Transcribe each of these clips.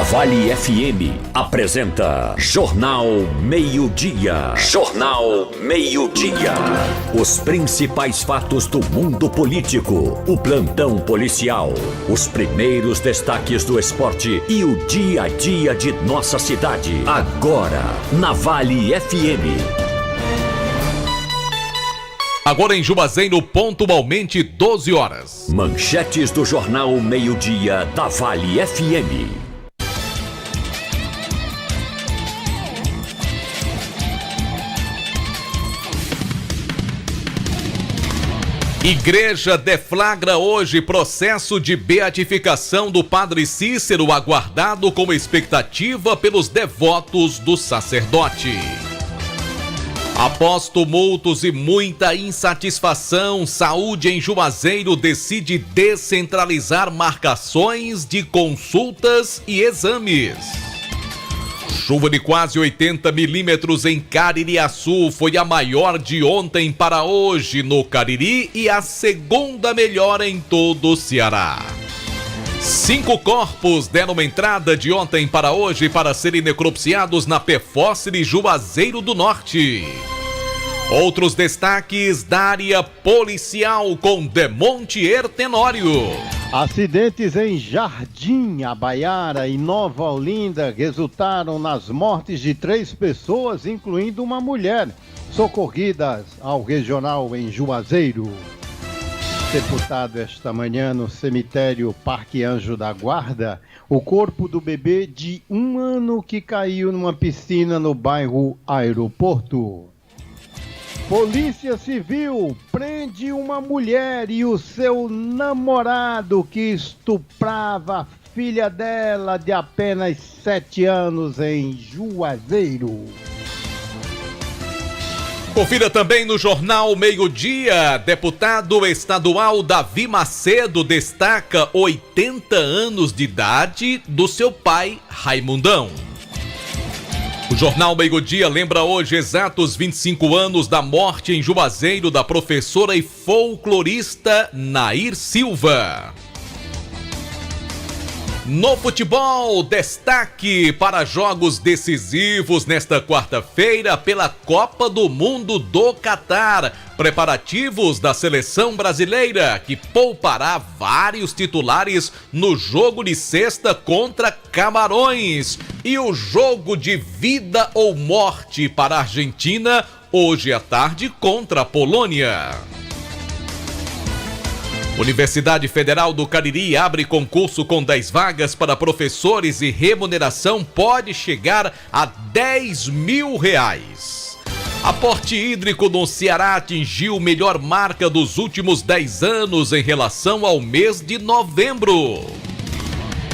A Vale FM apresenta Jornal Meio-Dia. Jornal Meio-Dia. Os principais fatos do mundo político, o plantão policial, os primeiros destaques do esporte e o dia a dia de nossa cidade. Agora, na Vale FM. Agora em Juazeiro, pontualmente 12 horas. Manchetes do Jornal Meio-Dia da Vale FM. Igreja deflagra hoje processo de beatificação do Padre Cícero, aguardado com expectativa pelos devotos do sacerdote. Após tumultos e muita insatisfação, Saúde em Juazeiro decide descentralizar marcações de consultas e exames. Chuva de quase 80 milímetros em Caririaçu foi a maior de ontem para hoje no Cariri e a segunda melhor em todo o Ceará. 5 corpos deram entrada de ontem para hoje para serem necropsiados na Pefócere, Juazeiro do Norte. Outros destaques da área policial com Demontier Tenório. Acidentes em Jardim, Abaiara e Nova Olinda resultaram nas mortes de 3 pessoas, incluindo uma mulher, socorridas ao regional em Juazeiro. Sepultado esta manhã no cemitério Parque Anjo da Guarda, o corpo do bebê de 1 ano que caiu numa piscina no bairro Aeroporto. Polícia Civil prende uma mulher e o seu namorado que estuprava a filha dela de apenas 7 anos em Juazeiro. Confira também no Jornal Meio-Dia. Deputado estadual Davi Macedo destaca 80 anos de idade do seu pai Raimundão. O Jornal Meio-Dia lembra hoje exatos 25 anos da morte em Juazeiro da professora e folclorista Nair Silva. No futebol, destaque para jogos decisivos nesta quarta-feira pela Copa do Mundo do Catar. Preparativos da seleção brasileira, que poupará vários titulares no jogo de sexta contra Camarões. E o jogo de vida ou morte para a Argentina, hoje à tarde contra a Polônia. Universidade Federal do Cariri abre concurso com 10 vagas para professores e remuneração pode chegar a R$10 mil. Aporte hídrico no Ceará atingiu melhor marca dos últimos 10 anos em relação ao mês de novembro.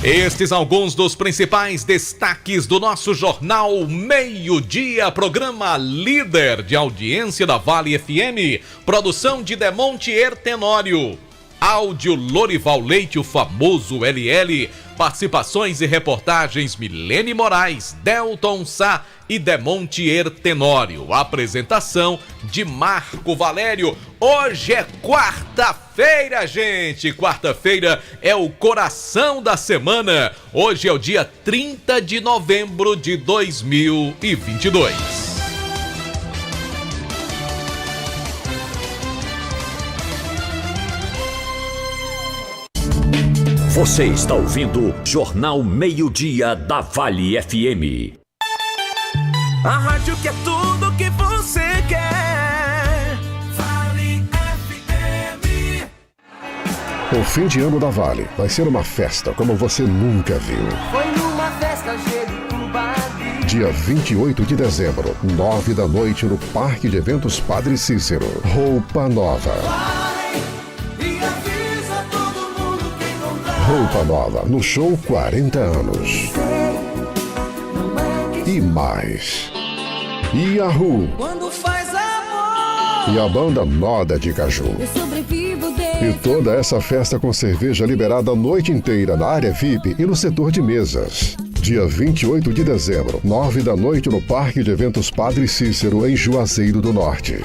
Estes alguns dos principais destaques do nosso Jornal Meio-Dia, programa líder de audiência da Vale FM, produção de Demontier Tenório. Áudio Lorival Leite, o famoso LL, participações e reportagens Milene Moraes, Delton Sá e Demontier Tenório. Apresentação de Marco Valério. Hoje é quarta-feira, gente. Quarta-feira é o coração da semana. Hoje é o dia 30 de novembro de 2022. Você está ouvindo Jornal Meio-Dia da Vale FM. A rádio que é tudo que você quer. Vale FM. O fim de ano da Vale vai ser uma festa como você nunca viu. Foi numa festa Jericubabi. Dia 28 de dezembro, 9 da noite no Parque de Eventos Padre Cícero. Roupa nova. Roupa nova no show 40 anos. E mais. Yahoo! Quando faz amor. E a banda Noda de Caju. E toda essa festa com cerveja liberada a noite inteira na área VIP e no setor de mesas. Dia 28 de dezembro, 9 da noite no Parque de Eventos Padre Cícero, em Juazeiro do Norte.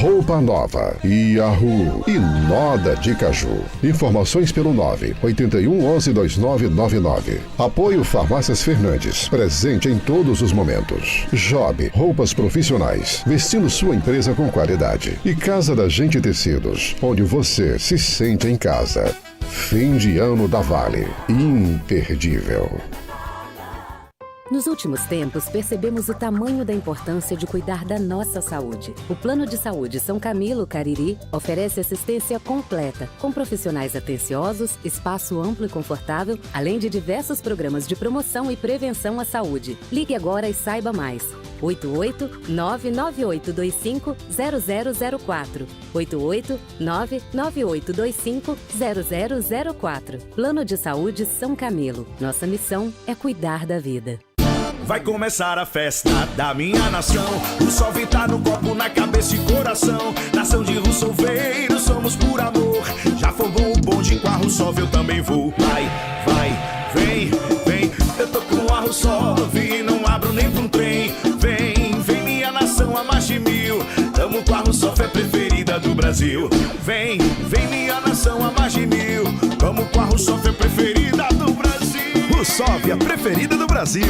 Roupa Nova, Yahoo e Noda de Caju. Informações pelo 981 11 2999. Apoio Farmácias Fernandes, presente em todos os momentos. Job, roupas profissionais, vestindo sua empresa com qualidade. E Casa da Gente Tecidos, onde você se sente em casa. Fim de ano da Vale, imperdível. Nos últimos tempos, percebemos o tamanho da importância de cuidar da nossa saúde. O Plano de Saúde São Camilo Cariri oferece assistência completa, com profissionais atenciosos, espaço amplo e confortável, além de diversos programas de promoção e prevenção à saúde. Ligue agora e saiba mais. 88-99825-0004. 88-99825-0004. Plano de Saúde São Camilo. Nossa missão é cuidar da vida. Vai começar a festa da minha nação. O sol vem tá no copo, na cabeça e coração. Nação de Russolveiro, somos por amor. Já formou o bonde com a Russov, eu também vou. Vai, vem, vem. Eu tô com a Russov e não abro nem pra um trem. Vem, vem minha nação a mais de 1000. Tamo com a Russov, é preferida do Brasil. Vem, vem minha nação a mais de 1000. Tamo com a Russov, é preferida do Brasil. Russov, a preferida do Brasil.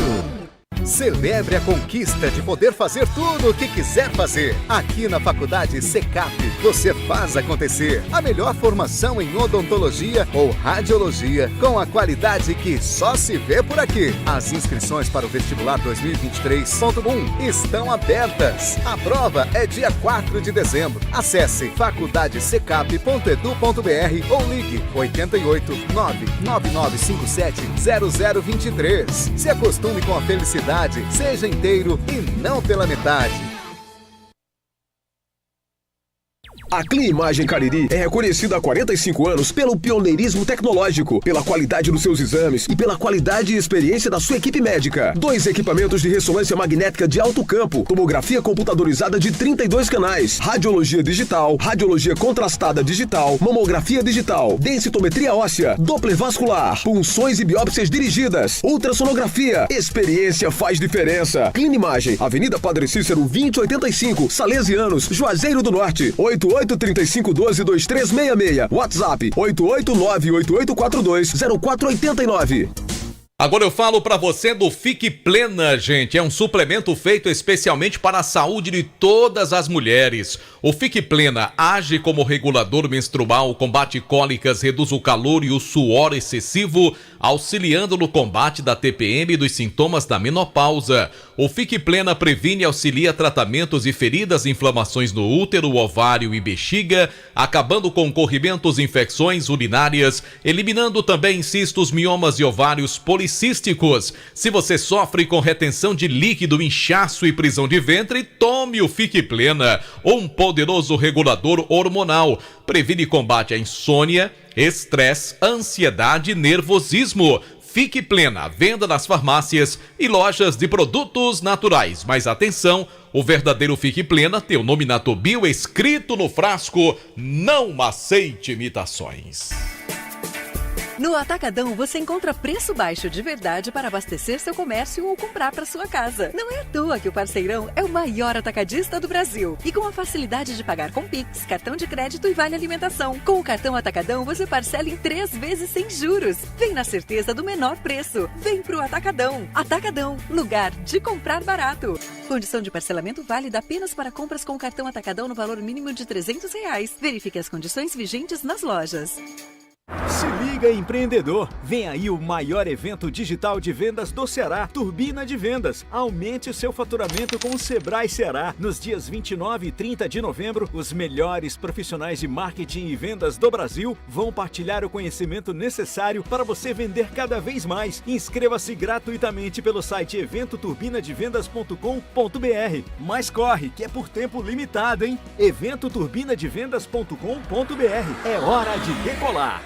Celebre a conquista de poder fazer tudo o que quiser fazer. Aqui na Faculdade Secap, você faz acontecer. A melhor formação em odontologia ou radiologia, com a qualidade que só se vê por aqui. As inscrições para o vestibular 2023.1 estão abertas. A prova é dia 4 de dezembro. Acesse faculdadesecap.edu.br ou ligue 88 99957 0023. Se acostume com a felicidade. Seja inteiro e não pela metade. A Clinimagem Cariri é reconhecida há 45 anos pelo pioneirismo tecnológico, pela qualidade dos seus exames e pela qualidade e experiência da sua equipe médica. 2 equipamentos de ressonância magnética de alto campo, tomografia computadorizada de 32 canais, radiologia digital, radiologia contrastada digital, mamografia digital, densitometria óssea, doppler vascular, punções e biópsias dirigidas, ultrassonografia. Experiência faz diferença. Clinimagem, Avenida Padre Cícero 2085, Salesianos, Juazeiro do Norte, 8835122366. WhatsApp 88988420489. Agora eu falo pra você do Fique Plena, gente. É um suplemento feito especialmente para a saúde de todas as mulheres. O Fique Plena age como regulador menstrual, combate cólicas, reduz o calor e o suor excessivo, auxiliando no combate da TPM e dos sintomas da menopausa. O Fique Plena previne e auxilia tratamentos e feridas e inflamações no útero, ovário e bexiga, acabando com corrimentos e infecções urinárias, eliminando também cistos, miomas e ovários policísticos. Se você sofre com retenção de líquido, inchaço e prisão de ventre, tome o Fique Plena, um poderoso regulador hormonal. Previne e combate a insônia, estresse, ansiedade e nervosismo. Fique Plena, venda nas farmácias e lojas de produtos naturais. Mas atenção, o verdadeiro Fique Plena tem o nome Natobio escrito no frasco. Não aceite imitações. No Atacadão você encontra preço baixo de verdade para abastecer seu comércio ou comprar para sua casa. Não é à toa que o Parceirão é o maior atacadista do Brasil. E com a facilidade de pagar com Pix, cartão de crédito e vale alimentação. Com o cartão Atacadão você parcela em 3 vezes sem juros. Vem na certeza do menor preço. Vem pro Atacadão. Atacadão, lugar de comprar barato. Condição de parcelamento válida apenas para compras com o cartão Atacadão no valor mínimo de R$300. Verifique as condições vigentes nas lojas. Se liga, empreendedor! Vem aí o maior evento digital de vendas do Ceará, Turbina de Vendas. Aumente o seu faturamento com o Sebrae Ceará. Nos dias 29 e 30 de novembro, os melhores profissionais de marketing e vendas do Brasil vão partilhar o conhecimento necessário para você vender cada vez mais. Inscreva-se gratuitamente pelo site eventoturbinadevendas.com.br. Mas corre, que é por tempo limitado, hein? eventoturbinadevendas.com.br. É hora de decolar!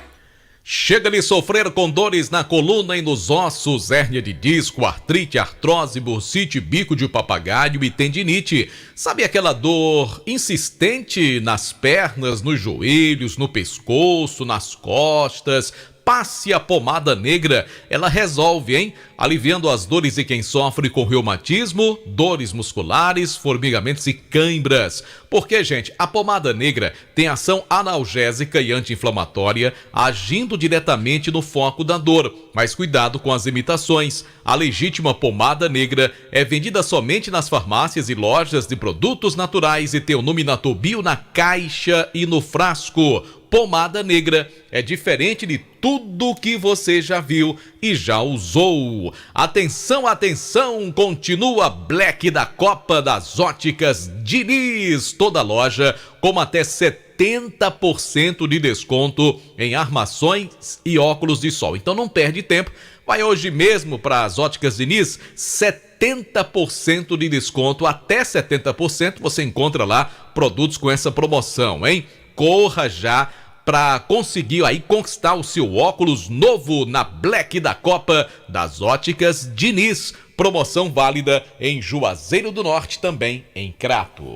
Chega de sofrer com dores na coluna e nos ossos, hérnia de disco, artrite, artrose, bursite, bico de papagaio e tendinite. Sabe aquela dor insistente nas pernas, nos joelhos, no pescoço, nas costas? passe a pomada negra. Ela resolve, hein? Aliviando as dores de quem sofre com reumatismo, dores musculares, formigamentos e cãibras. Porque, gente, a pomada negra tem ação analgésica e anti-inflamatória, agindo diretamente no foco da dor. Mas cuidado com as imitações. A legítima pomada negra é vendida somente nas farmácias e lojas de produtos naturais e tem o nome Natobio na caixa e no frasco. Pomada negra é diferente de tudo que você já viu e já usou. Atenção, atenção, continua Black da Copa das Óticas Diniz. Toda loja com até 70% de desconto em armações e óculos de sol. Então não perde tempo, vai hoje mesmo para as Óticas Diniz, 70% de desconto, até 70% você encontra lá produtos com essa promoção, hein? Corra já para conseguir aí conquistar o seu óculos novo na Black da Copa das Óticas Diniz. Promoção válida em Juazeiro do Norte, também em Crato.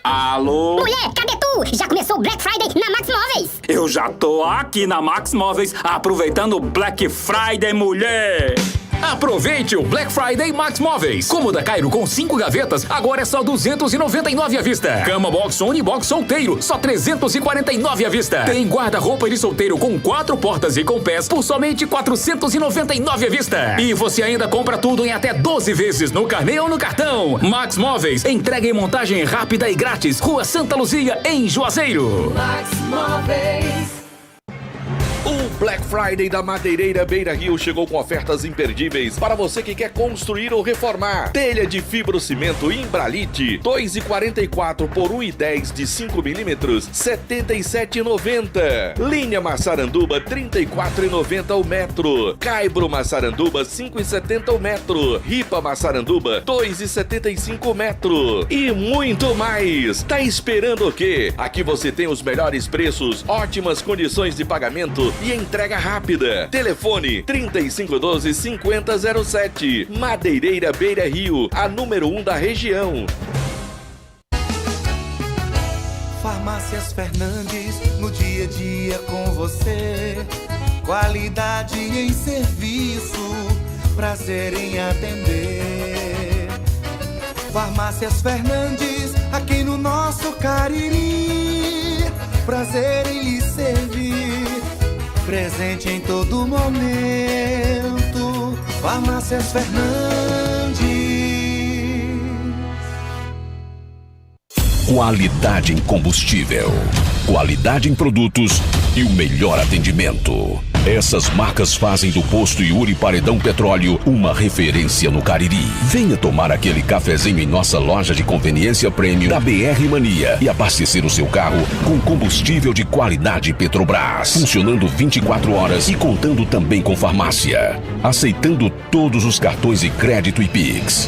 Alô? Mulher, cadê tu? Já começou o Black Friday na Max Móveis. Eu já tô aqui na Max Móveis aproveitando o Black Friday, mulher. Aproveite o Black Friday Max Móveis. Cômoda Cairo com 5 gavetas, agora é só R$299 à vista. Cama Box Unibox solteiro, só R$349 à vista. Tem guarda-roupa de solteiro com 4 portas e com pés por somente R$499 à vista. E você ainda compra tudo em até 12 vezes no carnê ou no cartão. Max Móveis, entrega e montagem rápida e grátis. Rua Santa Luzia, em Juazeiro. Max Móveis. O Black Friday da Madeireira Beira Rio chegou com ofertas imperdíveis para você que quer construir ou reformar. Telha de fibrocimento Imbralite, 2,44 por 1,10 de 5 milímetros, R$ 77,90. Linha Massaranduba, R$ 34,90 o metro. Caibro Massaranduba, R$ 5,70 o metro. Ripa Massaranduba, R$ 2,75 o metro. E muito mais. Tá esperando o quê? Aqui você tem os melhores preços, ótimas condições de pagamento e entrega rápida. Telefone 3512-5007. Madeireira Beira Rio, a número 1 da região. Farmácias Fernandes, no dia a dia com você. Qualidade em serviço, prazer em atender. Farmácias Fernandes, aqui no nosso Cariri. Prazer em lhe servir. Presente em todo momento. Farmácias Fernandes. Qualidade em combustível, qualidade em produtos e o melhor atendimento. Essas marcas fazem do Posto Yuri Paredão Petróleo uma referência no Cariri. Venha tomar aquele cafezinho em nossa loja de conveniência premium da BR Mania e abastecer o seu carro com combustível de qualidade Petrobras. Funcionando 24 horas e contando também com farmácia. Aceitando todos os cartões de crédito e Pix.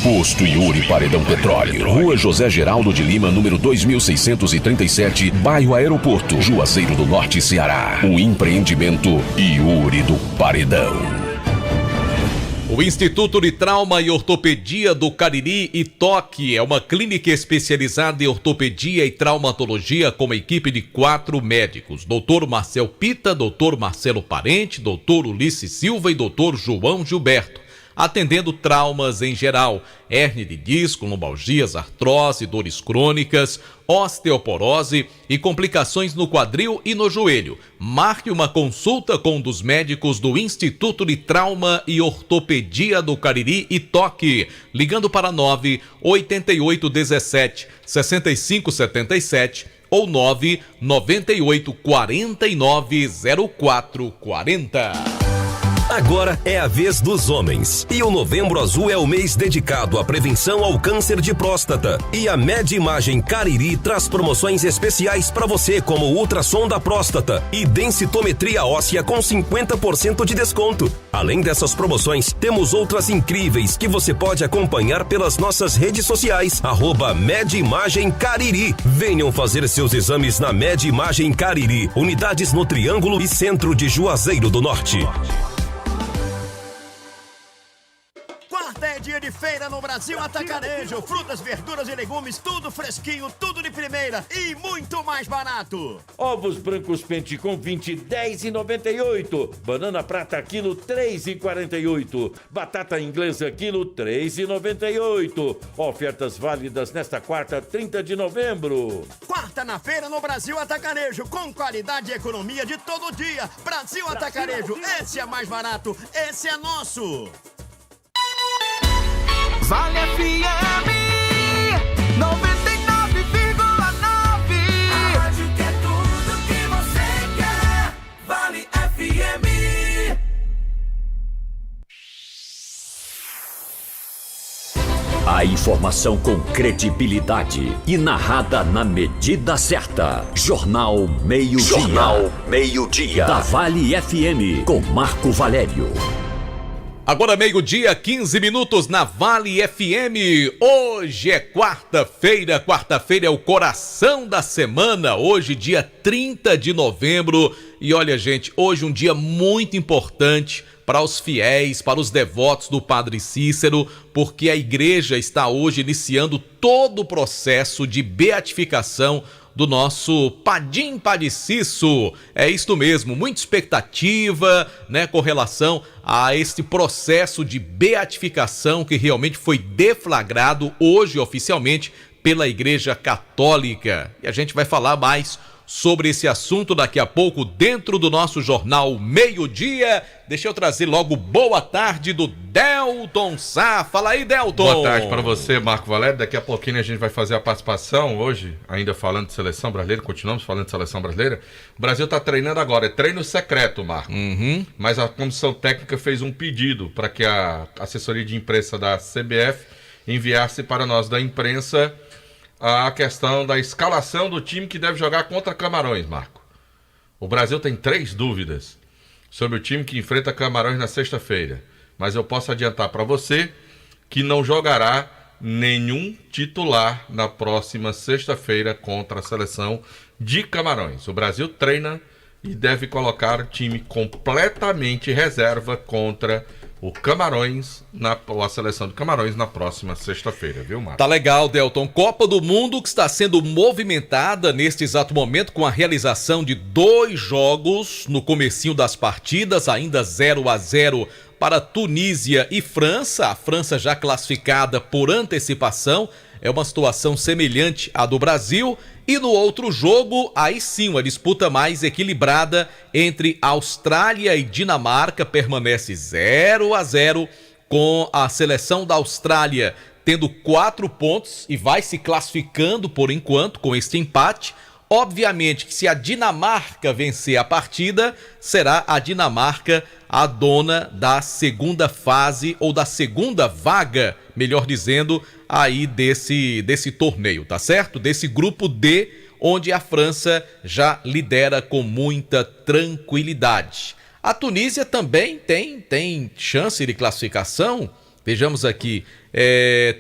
Posto Yuri Paredão Petróleo, Rua José Geraldo de Lima, número 2637, bairro Aeroporto, Juazeiro do Norte, Ceará. O empreendimento Yuri do Paredão. O Instituto de Trauma e Ortopedia do Cariri e Toque é uma clínica especializada em ortopedia e traumatologia com uma equipe de 4 médicos. Dr. Marcel Pita, Dr. Marcelo Parente, Dr. Ulisses Silva e Dr. João Gilberto. Atendendo traumas em geral, hérnia de disco, lombalgias, artrose, dores crônicas, osteoporose e complicações no quadril e no joelho. Marque uma consulta com um dos médicos do Instituto de Trauma e Ortopedia do Cariri e Toque, ligando para 98817-6577 ou 998490440. Agora é a vez dos homens. E o Novembro Azul é o mês dedicado à prevenção ao câncer de próstata. E a Med Imagem Cariri traz promoções especiais para você, como ultrassom da próstata e densitometria óssea com 50% de desconto. Além dessas promoções, temos outras incríveis que você pode acompanhar pelas nossas redes sociais, @Med Imagem Cariri. Venham fazer seus exames na Med Imagem Cariri. Unidades no Triângulo e Centro de Juazeiro do Norte. Quarta é dia de feira Quarta-feira no Brasil Atacarejo. Frutas, verduras e legumes, tudo fresquinho, tudo de primeira e muito mais barato. Ovos brancos Penticom 20, R$10,98. Banana prata quilo, R$3,48. Batata inglesa quilo, R$3,98. Ofertas válidas nesta quarta, 30 de novembro. Quarta na feira no Brasil Atacarejo, com qualidade e economia de todo dia. Brasil Atacarejo, esse é mais barato, esse é nosso. Vale FM 99,9. A rádio que é tudo que você quer. Vale FM. A informação com credibilidade e narrada na medida certa. Jornal Meio-Dia. Jornal Meio-Dia. Da Vale FM, com Marco Valério. Agora 12:15 na Vale FM. Hoje é quarta-feira. Quarta-feira é o coração da semana. Hoje, dia 30 de novembro. E olha, gente, hoje um dia muito importante para os fiéis, para os devotos do Padre Cícero, porque a igreja está hoje iniciando todo o processo de beatificação do nosso Padim Padiciço. É isto mesmo, muita expectativa, né, com relação a este processo de beatificação que realmente foi deflagrado hoje oficialmente pela Igreja Católica. E a gente vai falar mais sobre esse assunto daqui a pouco dentro do nosso Jornal Meio-Dia. Deixa eu trazer logo boa tarde do Delton Sá. Fala aí, Delton. Boa tarde para você, Marco Valério. Daqui a pouquinho a gente vai fazer a participação hoje, ainda falando de seleção brasileira, continuamos falando de seleção brasileira. O Brasil está treinando agora, é treino secreto, Marco. Mas a comissão técnica fez um pedido para que a assessoria de imprensa da CBF enviasse para nós da imprensa a questão da escalação do time que deve jogar contra Camarões, Marco. O Brasil tem 3 dúvidas sobre o time que enfrenta Camarões na sexta-feira, mas eu posso adiantar para você que não jogará nenhum titular na próxima sexta-feira contra a seleção de Camarões. O Brasil treina e deve colocar o time completamente reserva contra o Camarões, a seleção de Camarões na próxima sexta-feira, viu, Marcos? Tá legal, Delton. Copa do Mundo que está sendo movimentada neste exato momento com a realização de 2 jogos no comecinho das partidas, ainda 0-0 para Tunísia e França. A França já classificada por antecipação. É uma situação semelhante à do Brasil. E no outro jogo, aí sim, uma disputa mais equilibrada entre Austrália e Dinamarca, permanece 0-0, com a seleção da Austrália tendo 4 pontos e vai se classificando por enquanto com este empate. Obviamente que se a Dinamarca vencer a partida, será a Dinamarca a dona da segunda fase ou da segunda vaga, melhor dizendo, aí desse torneio, tá certo? Desse grupo D, onde a França já lidera com muita tranquilidade. A Tunísia também tem chance de classificação. Vejamos aqui,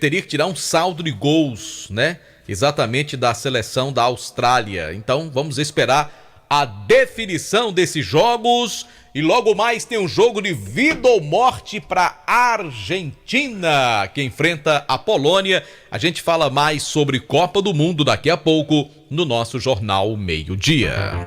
teria que tirar um saldo de gols, né? Exatamente da seleção da Austrália. Então vamos esperar a definição desses jogos. E logo mais tem um jogo de vida ou morte para a Argentina, que enfrenta a Polônia. A gente fala mais sobre Copa do Mundo daqui a pouco no nosso Jornal Meio-Dia.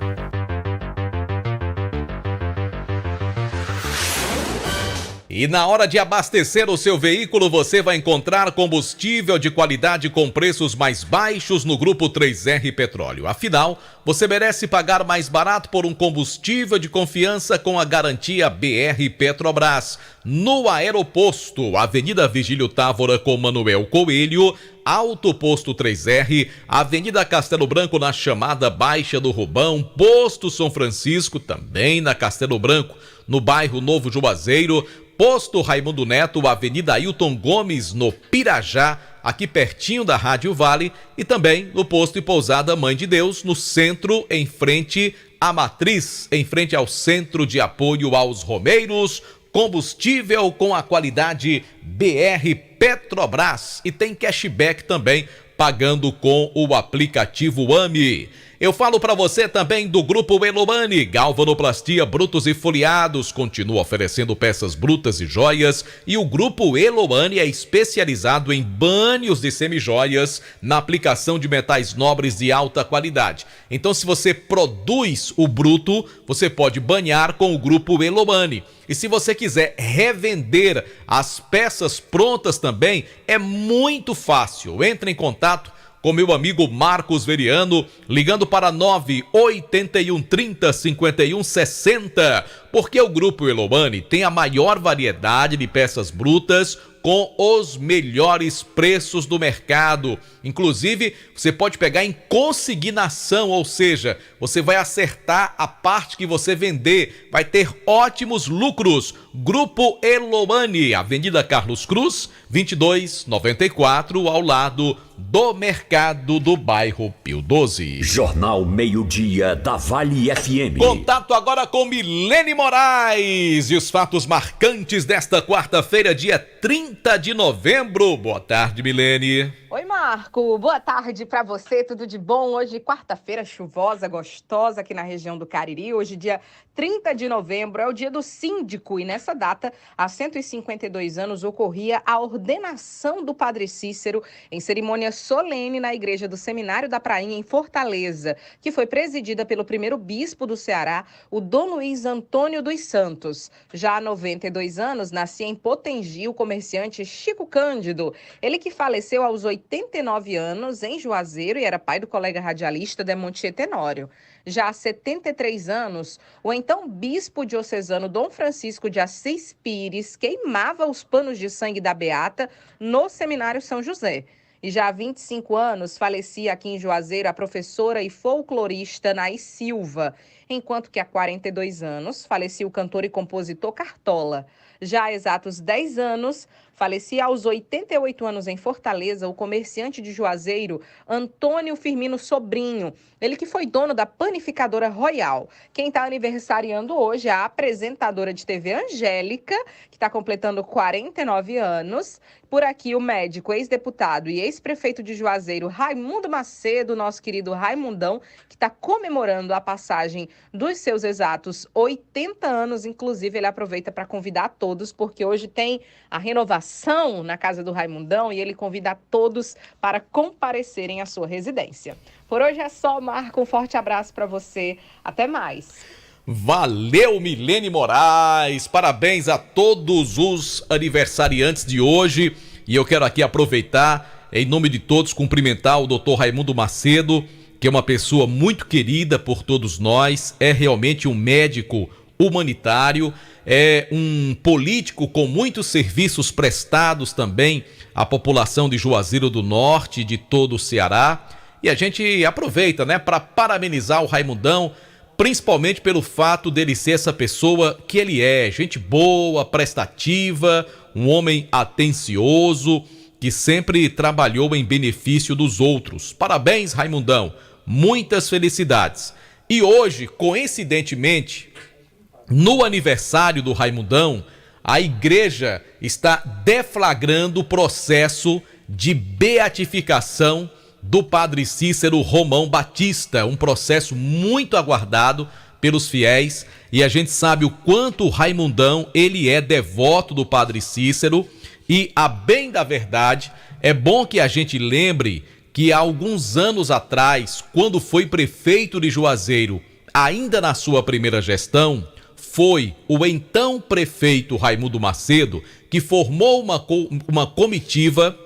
E na hora de abastecer o seu veículo, você vai encontrar combustível de qualidade com preços mais baixos no Grupo 3R Petróleo. Afinal, você merece pagar mais barato por um combustível de confiança com a garantia BR Petrobras. No Aeroposto, Avenida Vigílio Távora com Manuel Coelho, Alto Posto 3R, Avenida Castelo Branco na chamada Baixa do Rubão, Posto São Francisco, também na Castelo Branco, no bairro Novo Juazeiro, Posto Raimundo Neto, Avenida Ailton Gomes, no Pirajá, aqui pertinho da Rádio Vale, e também no Posto e Pousada Mãe de Deus, no centro, em frente à Matriz, em frente ao Centro de Apoio aos Romeiros. Combustível com a qualidade BR Petrobras e tem cashback também, pagando com o aplicativo AME. Eu falo para você também do Grupo Elomani, galvanoplastia, brutos e foliados, continua oferecendo peças brutas e joias, e o Grupo Elomani é especializado em banhos de semijoias na aplicação de metais nobres de alta qualidade. Então, se você produz o bruto, você pode banhar com o Grupo Elomani. E se você quiser revender as peças prontas também, é muito fácil. Entre em contato com meu amigo Marcos Veriano, ligando para 981305160, porque o Grupo Elomani tem a maior variedade de peças brutas com os melhores preços do mercado. Inclusive, você pode pegar em consignação, ou seja, você vai acertar a parte que você vender, vai ter ótimos lucros. Grupo Elomani, Avenida Carlos Cruz, 2294, ao lado do mercado do bairro Pio 12. Jornal Meio-Dia da Vale FM. Contato agora com Milene Moraes e os fatos marcantes desta quarta-feira, dia 30 de novembro. Boa tarde, Milene. Oi, Marco. Boa tarde pra você. Tudo de bom? Hoje, quarta-feira chuvosa, gostosa aqui na região do Cariri. Hoje, dia 30 de novembro, é o dia do síndico. E nessa data, há 152 anos, ocorria a ordenação do Padre Cícero em cerimônia solene na Igreja do Seminário da Prainha, em Fortaleza, que foi presidida pelo primeiro bispo do Ceará, o Dom Luiz Antônio dos Santos. Já há 92 anos, nascia em Potengi o comerciante Chico Cândido. Ele que faleceu aos 89 anos em Juazeiro e era pai do colega radialista Demontier Tenório. Já há 73 anos, o então bispo diocesano Dom Francisco de Assis Pires queimava os panos de sangue da Beata no Seminário São José. E já há 25 anos falecia aqui em Juazeiro a professora e folclorista Naís Silva, enquanto que há 42 anos falecia o cantor e compositor Cartola. Já há exatos 10 anos, falecia aos 88 anos em Fortaleza o comerciante de Juazeiro, Antônio Firmino Sobrinho, ele que foi dono da panificadora Royal. Quem está aniversariando hoje é a apresentadora de TV Angélica, que está completando 49 anos. Por aqui o médico, ex-deputado e ex-prefeito de Juazeiro, Raimundo Macedo, nosso querido Raimundão, que está comemorando a passagem dos seus exatos 80 anos. Inclusive, ele aproveita para convidar a todos, porque hoje tem a renovação na casa do Raimundão e ele convida a todos para comparecerem à sua residência. Por hoje é só, Marco. Um forte abraço para você. Até mais. Valeu, Milene Moraes. Parabéns a todos os aniversariantes de hoje. E eu quero aqui aproveitar, em nome de todos, cumprimentar o Dr. Raimundo Macedo, que é uma pessoa muito querida por todos nós, é realmente um médico humanitário, é um político com muitos serviços prestados também à população de Juazeiro do Norte e de todo o Ceará. E a gente aproveita, né, para parabenizar o Raimundão, principalmente pelo fato dele ser essa pessoa que ele é, gente boa, prestativa, um homem atencioso, que sempre trabalhou em benefício dos outros. Parabéns, Raimundão, muitas felicidades. E hoje, coincidentemente, no aniversário do Raimundão, a igreja está deflagrando o processo de beatificação do Padre Cícero Romão Batista, um processo muito aguardado pelos fiéis, e a gente sabe o quanto o Raimundão ele é devoto do Padre Cícero. E, a bem da verdade, é bom que a gente lembre que há alguns anos atrás, quando foi prefeito de Juazeiro, ainda na sua primeira gestão, foi o então prefeito Raimundo Macedo que formou uma comitiva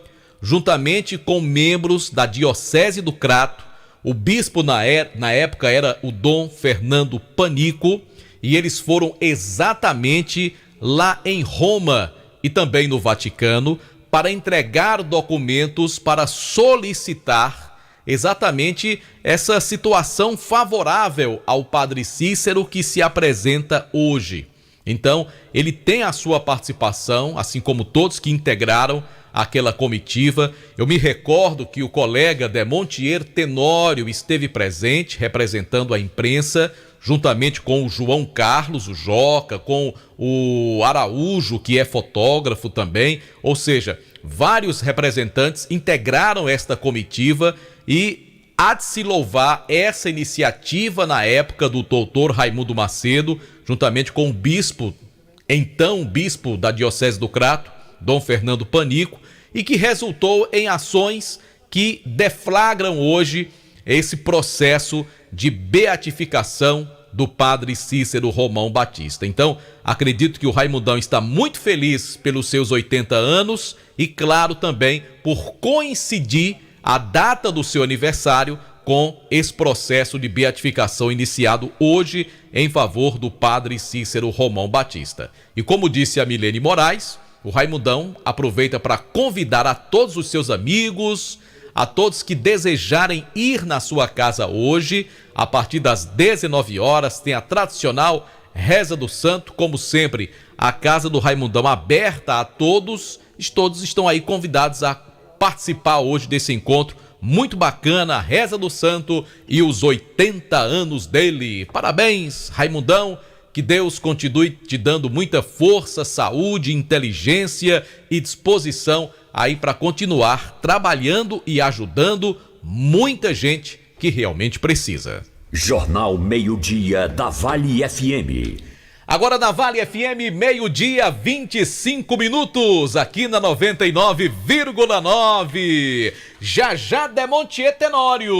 juntamente com membros da Diocese do Crato. O bispo na época era o Dom Fernando Panico, e eles foram exatamente lá em Roma e também no Vaticano para entregar documentos para solicitar exatamente essa situação favorável ao Padre Cícero que se apresenta hoje. Então, ele tem a sua participação, assim como todos que integraram aquela comitiva. Eu me recordo que o colega Demontier Tenório esteve presente, representando a imprensa, juntamente com o João Carlos, o Joca, com o Araújo, que é fotógrafo também. Ou seja, vários representantes integraram esta comitiva e há de se louvar essa iniciativa na época do doutor Raimundo Macedo, juntamente com o bispo, então bispo da Diocese do Crato, Dom Fernando Panico, e que resultou em ações que deflagram hoje esse processo de beatificação do padre Cícero Romão Batista. Então, acredito que o Raimundão está muito feliz pelos seus 80 anos e, claro, também por coincidir a data do seu aniversário com esse processo de beatificação iniciado hoje em favor do padre Cícero Romão Batista. E como disse a Milene Moraes, o Raimundão aproveita para convidar a todos os seus amigos, a todos que desejarem ir na sua casa hoje, a partir das 19 horas, tem a tradicional Reza do Santo, como sempre, a casa do Raimundão aberta a todos, todos estão aí convidados a participar hoje desse encontro muito bacana, a Reza do Santo e os 80 anos dele. Parabéns, Raimundão, que Deus continue te dando muita força, saúde, inteligência e disposição aí para continuar trabalhando e ajudando muita gente que realmente precisa. Jornal Meio-Dia da Vale FM. Agora na Vale FM, 12:25, aqui na 99,9. Já Demontier Tenório.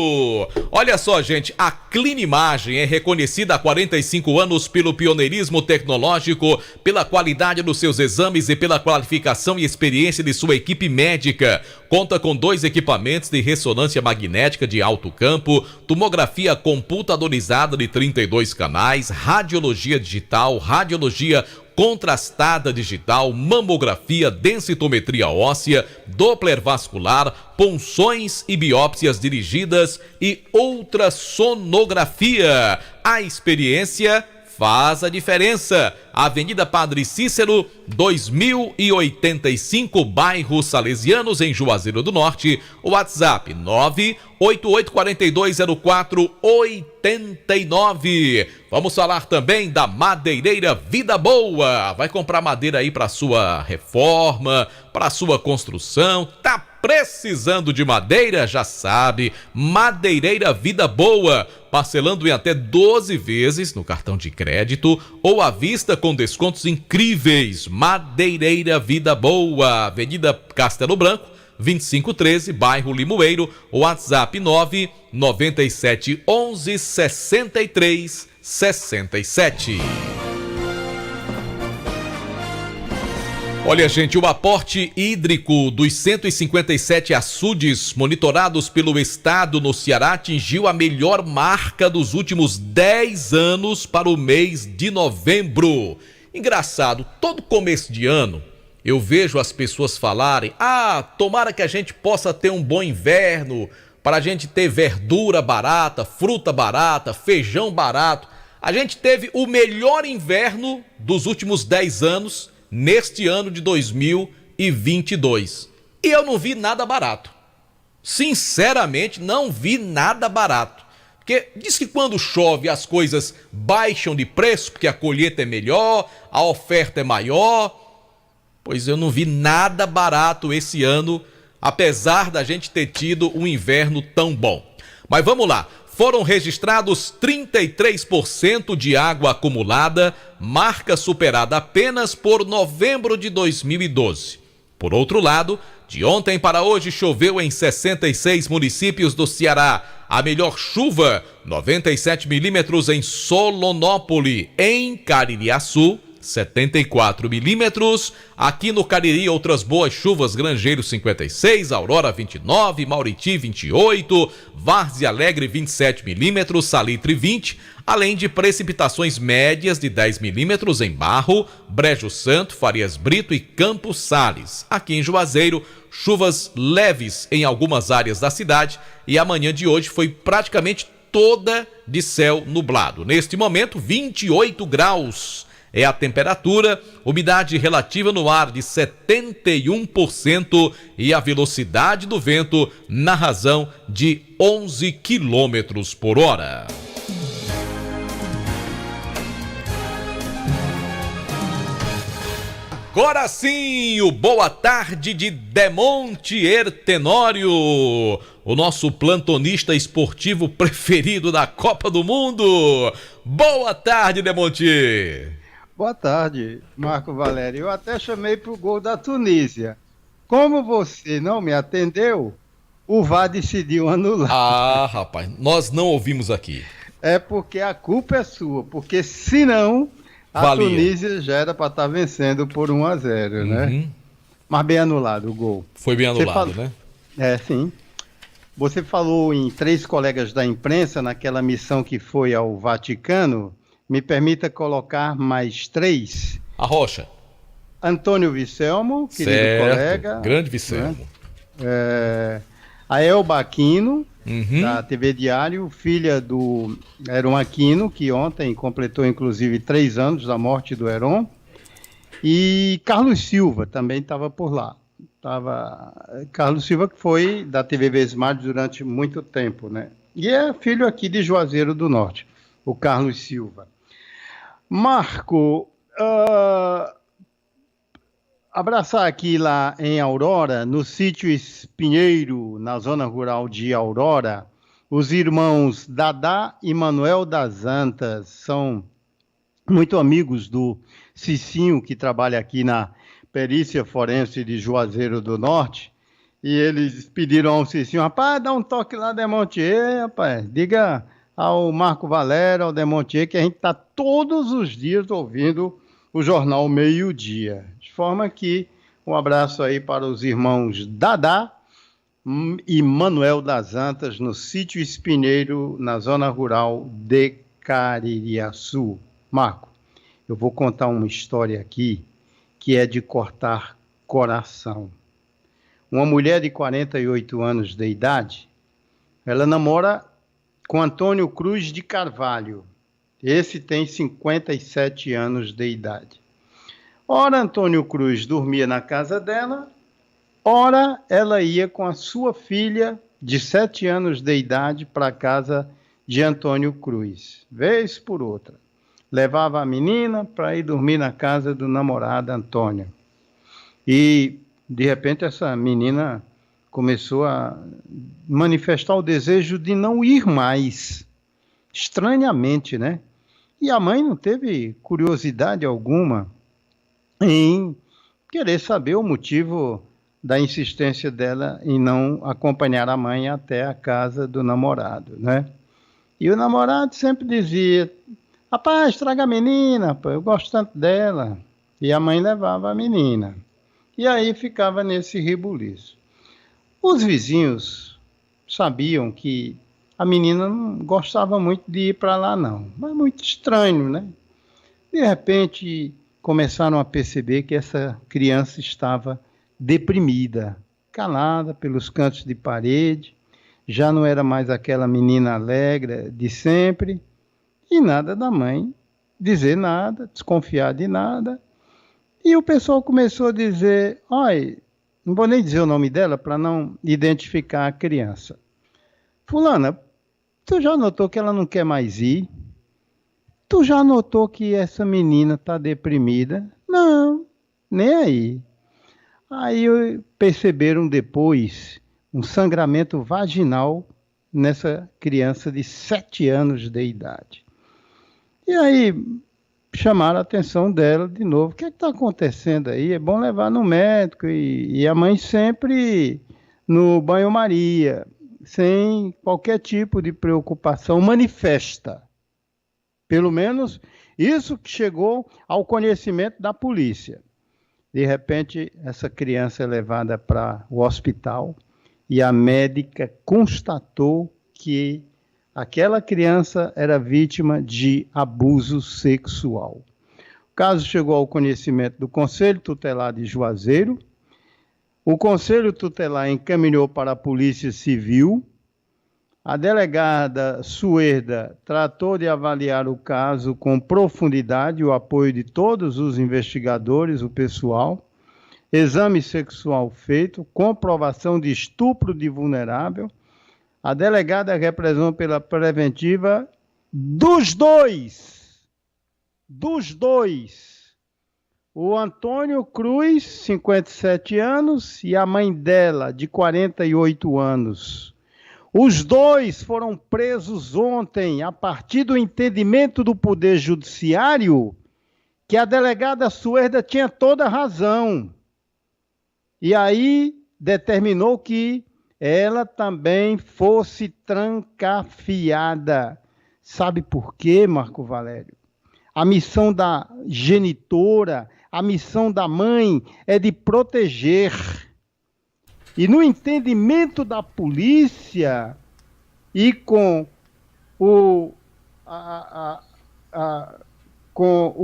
Olha só, gente, a Clinimagem é reconhecida há 45 anos pelo pioneirismo tecnológico, pela qualidade dos seus exames e pela qualificação e experiência de sua equipe médica. Conta com 2 equipamentos de ressonância magnética de alto campo, tomografia computadorizada de 32 canais, radiologia digital, radiologia contrastada digital, mamografia, densitometria óssea, Doppler vascular, punções e biópsias dirigidas e ultrassonografia. A experiência faz a diferença. Avenida Padre Cícero, 2085, bairro Salesianos, em Juazeiro do Norte. WhatsApp 988420489. Vamos falar também da Madeireira Vida Boa. Vai comprar madeira aí para sua reforma, para sua construção. Tá precisando de madeira? Já sabe, Madeireira Vida Boa, parcelando em até 12 vezes no cartão de crédito ou à vista com descontos incríveis. Madeireira Vida Boa, Avenida Castelo Branco, 2513, bairro Limoeiro. WhatsApp 997116367. Olha, gente, o aporte hídrico dos 157 açudes monitorados pelo estado no Ceará atingiu a melhor marca dos últimos 10 anos para o mês de novembro. Engraçado, todo começo de ano eu vejo as pessoas falarem: tomara que a gente possa ter um bom inverno, para a gente ter verdura barata, fruta barata, feijão barato. A gente teve o melhor inverno dos últimos 10 anos neste ano de 2022. E eu não vi nada barato. Sinceramente, não vi nada barato. Porque diz que quando chove as coisas baixam de preço, porque a colheita é melhor, a oferta é maior. Pois eu não vi nada barato esse ano, apesar da gente ter tido um inverno tão bom. Mas vamos lá. Foram registrados 33% de água acumulada, marca superada apenas por novembro de 2012. Por outro lado, de ontem para hoje choveu em 66 municípios do Ceará. A melhor chuva, 97 milímetros em Solonópole, em Caririaçu, 74 milímetros. Aqui no Cariri, outras boas chuvas: Grangeiro 56, Aurora 29, Mauriti 28, Várzea Alegre 27 milímetros, Salitre 20, além de precipitações médias de 10 milímetros em Barro, Brejo Santo, Farias Brito e Campos Sales. Aqui em Juazeiro, chuvas leves em algumas áreas da cidade, e a manhã de hoje foi praticamente toda de céu nublado. Neste momento, 28 graus. É a temperatura, umidade relativa no ar de 71% e a velocidade do vento na razão de 11 km por hora. Agora sim, o boa tarde de Demontier Tenório, o nosso plantonista esportivo preferido da Copa do Mundo. Boa tarde, Demontier. Boa tarde, Marco Valério. Eu até chamei para o gol da Tunísia. Como você não me atendeu, o VAR decidiu anular. Ah, rapaz, nós não ouvimos aqui. É porque a culpa é sua, porque senão a Tunísia já era para estar vencendo por 1-0, né? Mas bem anulado o gol. Foi bem anulado, né? É, sim. Você falou em 3 colegas da imprensa naquela missão que foi ao Vaticano. Me permita colocar mais 3. A Rocha. Antônio Vicelmo, querido colega. Grande Vicelmo. Né? A Elba Aquino, da TV Diário, filha do Heron Aquino, que ontem completou inclusive 3 anos da morte do Heron. E Carlos Silva também estava por lá. Carlos Silva, que foi da TV Vesmar durante muito tempo, né? E é filho aqui de Juazeiro do Norte, o Carlos Silva. Marco, abraçar aqui lá em Aurora, no sítio Espinheiro, na zona rural de Aurora, os irmãos Dadá e Manuel das Antas, são muito amigos do Cicinho, que trabalha aqui na perícia forense de Juazeiro do Norte, e eles pediram ao Cicinho, rapaz, dá um toque lá, Demontier, rapaz, diga ao Marco Valério, ao Demontier, que a gente está todos os dias ouvindo o Jornal Meio-Dia. De forma que um abraço aí para os irmãos Dadá e Manuel das Antas, no sítio Espinheiro, na zona rural de Caririaçu. Marco, eu vou contar uma história aqui que é de cortar coração. Uma mulher de 48 anos de idade, ela namora com Antônio Cruz de Carvalho. Esse tem 57 anos de idade. Ora, Antônio Cruz dormia na casa dela, ora, ela ia com a sua filha de 7 anos de idade para a casa de Antônio Cruz, vez por outra. Levava a menina para ir dormir na casa do namorado Antônio. E, de repente, essa menina começou a manifestar o desejo de não ir mais. Estranhamente, né? E a mãe não teve curiosidade alguma em querer saber o motivo da insistência dela em não acompanhar a mãe até a casa do namorado, né? E o namorado sempre dizia, rapaz, traga a menina, pô, eu gosto tanto dela. E a mãe levava a menina. E aí ficava nesse rebuliço. Os vizinhos sabiam que a menina não gostava muito de ir para lá, não. Mas muito estranho, né? De repente, começaram a perceber que essa criança estava deprimida, calada pelos cantos de parede, já não era mais aquela menina alegre de sempre, e nada da mãe dizer nada, desconfiar de nada. E o pessoal começou a dizer, olha, não vou nem dizer o nome dela para não identificar a criança. Fulana, tu já notou que ela não quer mais ir? Tu já notou que essa menina está deprimida? Não, nem aí. Aí perceberam depois um sangramento vaginal nessa criança de 7 anos de idade. E aí chamaram a atenção dela de novo. O que está acontecendo aí? É bom levar no médico. E a mãe sempre no banho-maria, sem qualquer tipo de preocupação manifesta. Pelo menos isso que chegou ao conhecimento da polícia. De repente, essa criança é levada para o hospital e a médica constatou que aquela criança era vítima de abuso sexual. O caso chegou ao conhecimento do Conselho Tutelar de Juazeiro. O Conselho Tutelar encaminhou para a Polícia Civil. A delegada Suerda tratou de avaliar o caso com profundidade, o apoio de todos os investigadores, o pessoal. Exame sexual feito, comprovação de estupro de vulnerável. A delegada represou pela preventiva dos dois. o Antônio Cruz, 57 anos, e a mãe dela, de 48 anos. Os dois foram presos ontem, a partir do entendimento do Poder Judiciário, que a delegada Suerda tinha toda a razão. E aí determinou que ela também fosse trancafiada. Sabe por quê, Marco Valério? A missão da genitora, a missão da mãe é de proteger. E no entendimento da polícia e com o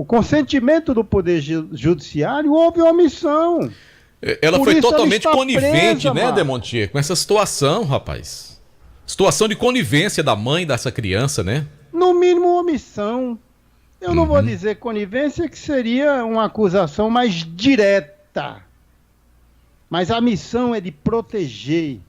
consentimento do Poder Judiciário, houve omissão. Ela Por foi isso totalmente ela está conivente, presa, né, Marco? Demontier? Com essa situação, rapaz. Situação de conivência da mãe dessa criança, né? No mínimo, omissão. Eu não vou dizer conivência, que seria uma acusação mais direta. Mas a missão é de proteger.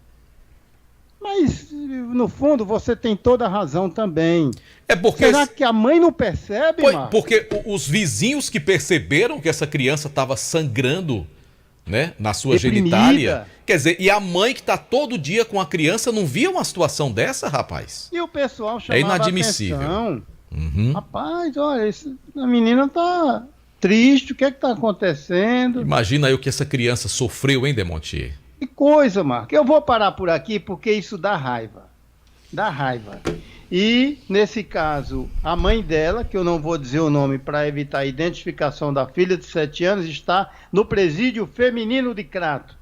Mas, no fundo, você tem toda a razão também. É porque... Será que a mãe não percebe, Marco? Porque os vizinhos que perceberam que essa criança estava sangrando, né, na sua Deprimida. genitália. Quer dizer, e a mãe que está todo dia com a criança não via uma situação dessa, rapaz? E o pessoal chamava inadmissível. atenção. Rapaz, olha, a menina tá triste, o que é que tá acontecendo? Imagina aí o que essa criança sofreu, hein, Demontier? Que coisa, Marco. Eu vou parar por aqui porque isso dá raiva. Dá raiva. E, nesse caso, a mãe dela, que eu não vou dizer o nome para evitar a identificação da filha de 7 anos, está no presídio feminino de Crato.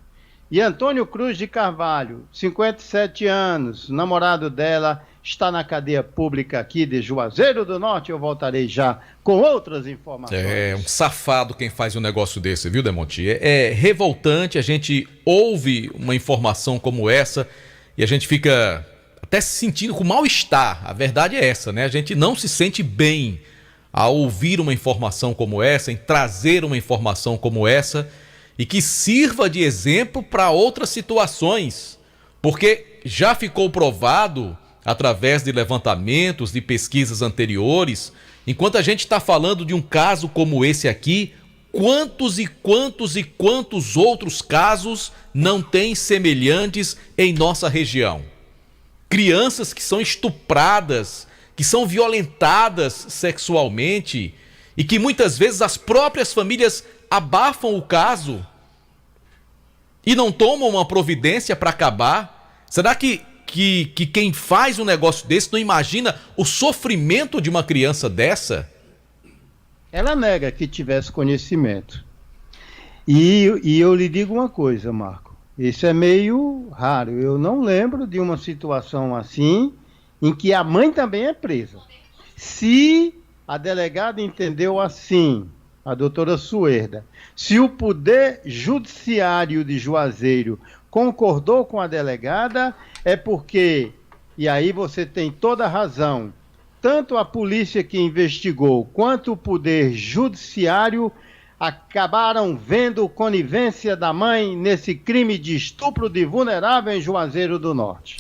E Antônio Cruz de Carvalho, 57 anos, namorado dela, está na cadeia pública aqui de Juazeiro do Norte. Eu voltarei já com outras informações. É um safado quem faz um negócio desse, viu, Demontier? É revoltante, a gente ouve uma informação como essa e a gente fica até se sentindo com mal-estar. A verdade é essa, né? A gente não se sente bem ao ouvir uma informação como essa, em trazer uma informação como essa e que sirva de exemplo para outras situações, porque já ficou provado através de levantamentos, de pesquisas anteriores, enquanto a gente está falando de um caso como esse aqui, quantos e quantos e quantos outros casos não tem semelhantes em nossa região? Crianças que são estupradas, que são violentadas sexualmente e que muitas vezes as próprias famílias abafam o caso e não tomam uma providência para acabar. Será que quem faz um negócio desse não imagina o sofrimento de uma criança dessa? Ela nega que tivesse conhecimento. E eu lhe digo uma coisa, Marco. Isso é meio raro. Eu não lembro de uma situação assim em que a mãe também é presa. Se a delegada entendeu assim, a doutora Suerda, se o Poder Judiciário de Juazeiro concordou com a delegada, é porque, e aí você tem toda a razão, tanto a polícia que investigou quanto o Poder Judiciário acabaram vendo conivência da mãe nesse crime de estupro de vulnerável em Juazeiro do Norte.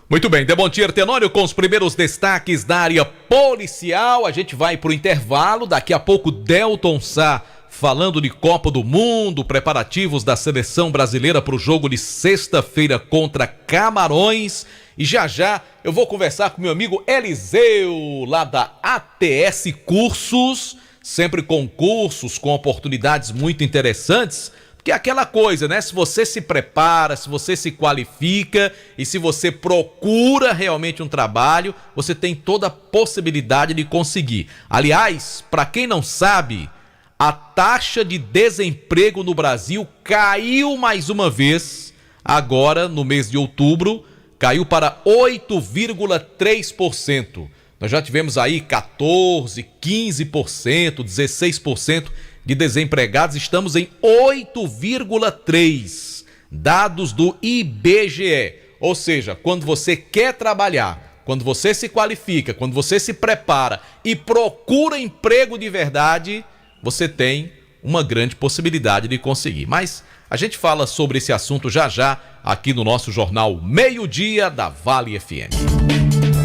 Muito bem, Demontier Tenório com os primeiros destaques da área policial. A gente vai para o intervalo, daqui a pouco Delton Sá falando de Copa do Mundo, preparativos da seleção brasileira para o jogo de sexta-feira contra Camarões. E já já eu vou conversar com meu amigo Eliseu, lá da ATS Cursos, sempre com cursos, com oportunidades muito interessantes. Porque é aquela coisa, né? Se você se prepara, se você se qualifica e se você procura realmente um trabalho, você tem toda a possibilidade de conseguir. Aliás, para quem não sabe, a taxa de desemprego no Brasil caiu mais uma vez, agora no mês de outubro, caiu para 8,3%. Nós já tivemos aí 14%, 15%, 16% de desempregados, estamos em 8,3%, dados do IBGE. Ou seja, quando você quer trabalhar, quando você se qualifica, quando você se prepara e procura emprego de verdade, você tem uma grande possibilidade de conseguir. Mas a gente fala sobre esse assunto já já aqui no nosso Jornal Meio-Dia da Vale FM.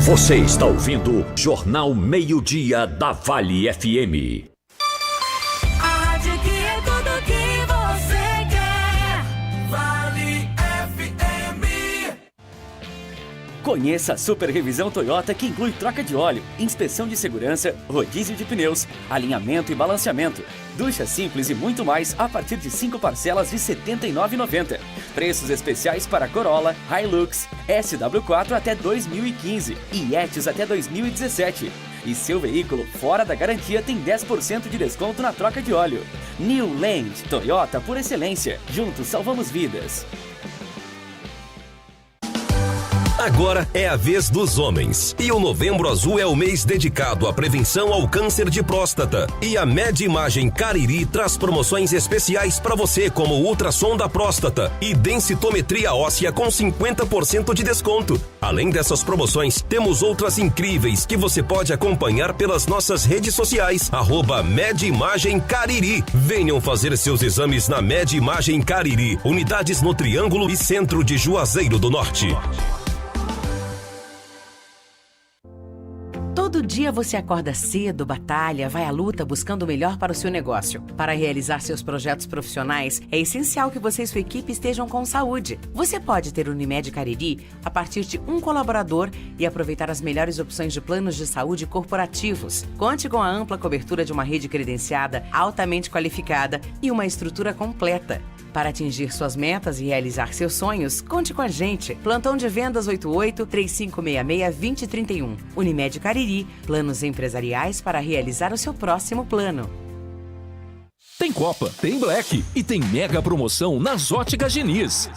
Você está ouvindo Jornal Meio-Dia da Vale FM. A rádio que Conheça a super revisão Toyota, que inclui troca de óleo, inspeção de segurança, rodízio de pneus, alinhamento e balanceamento, ducha simples e muito mais a partir de 5 parcelas de R$ 79,90. Preços especiais para Corolla, Hilux, SW4 até 2015 e Etios até 2017. E seu veículo fora da garantia tem 10% de desconto na troca de óleo. New Land, Toyota por excelência. Juntos salvamos vidas. Agora é a vez dos homens. E o Novembro Azul é o mês dedicado à prevenção ao câncer de próstata. E a Med Imagem Cariri traz promoções especiais para você, como ultrassom da próstata e densitometria óssea com 50% de desconto. Além dessas promoções, temos outras incríveis que você pode acompanhar pelas nossas redes sociais, @Med Imagem Cariri. Venham fazer seus exames na Med Imagem Cariri, unidades no Triângulo e Centro de Juazeiro do Norte. Todo dia você acorda cedo, batalha, vai à luta buscando o melhor para o seu negócio. Para realizar seus projetos profissionais, é essencial que você e sua equipe estejam com saúde. Você pode ter Unimed Cariri a partir de um colaborador e aproveitar as melhores opções de planos de saúde corporativos. Conte com a ampla cobertura de uma rede credenciada, altamente qualificada e uma estrutura completa. Para atingir suas metas e realizar seus sonhos, conte com a gente. Plantão de vendas 88-3566-2031. Unimed Cariri, planos empresariais para realizar o seu próximo plano. Tem Copa, tem Black e tem mega promoção nas Óticas Diniz.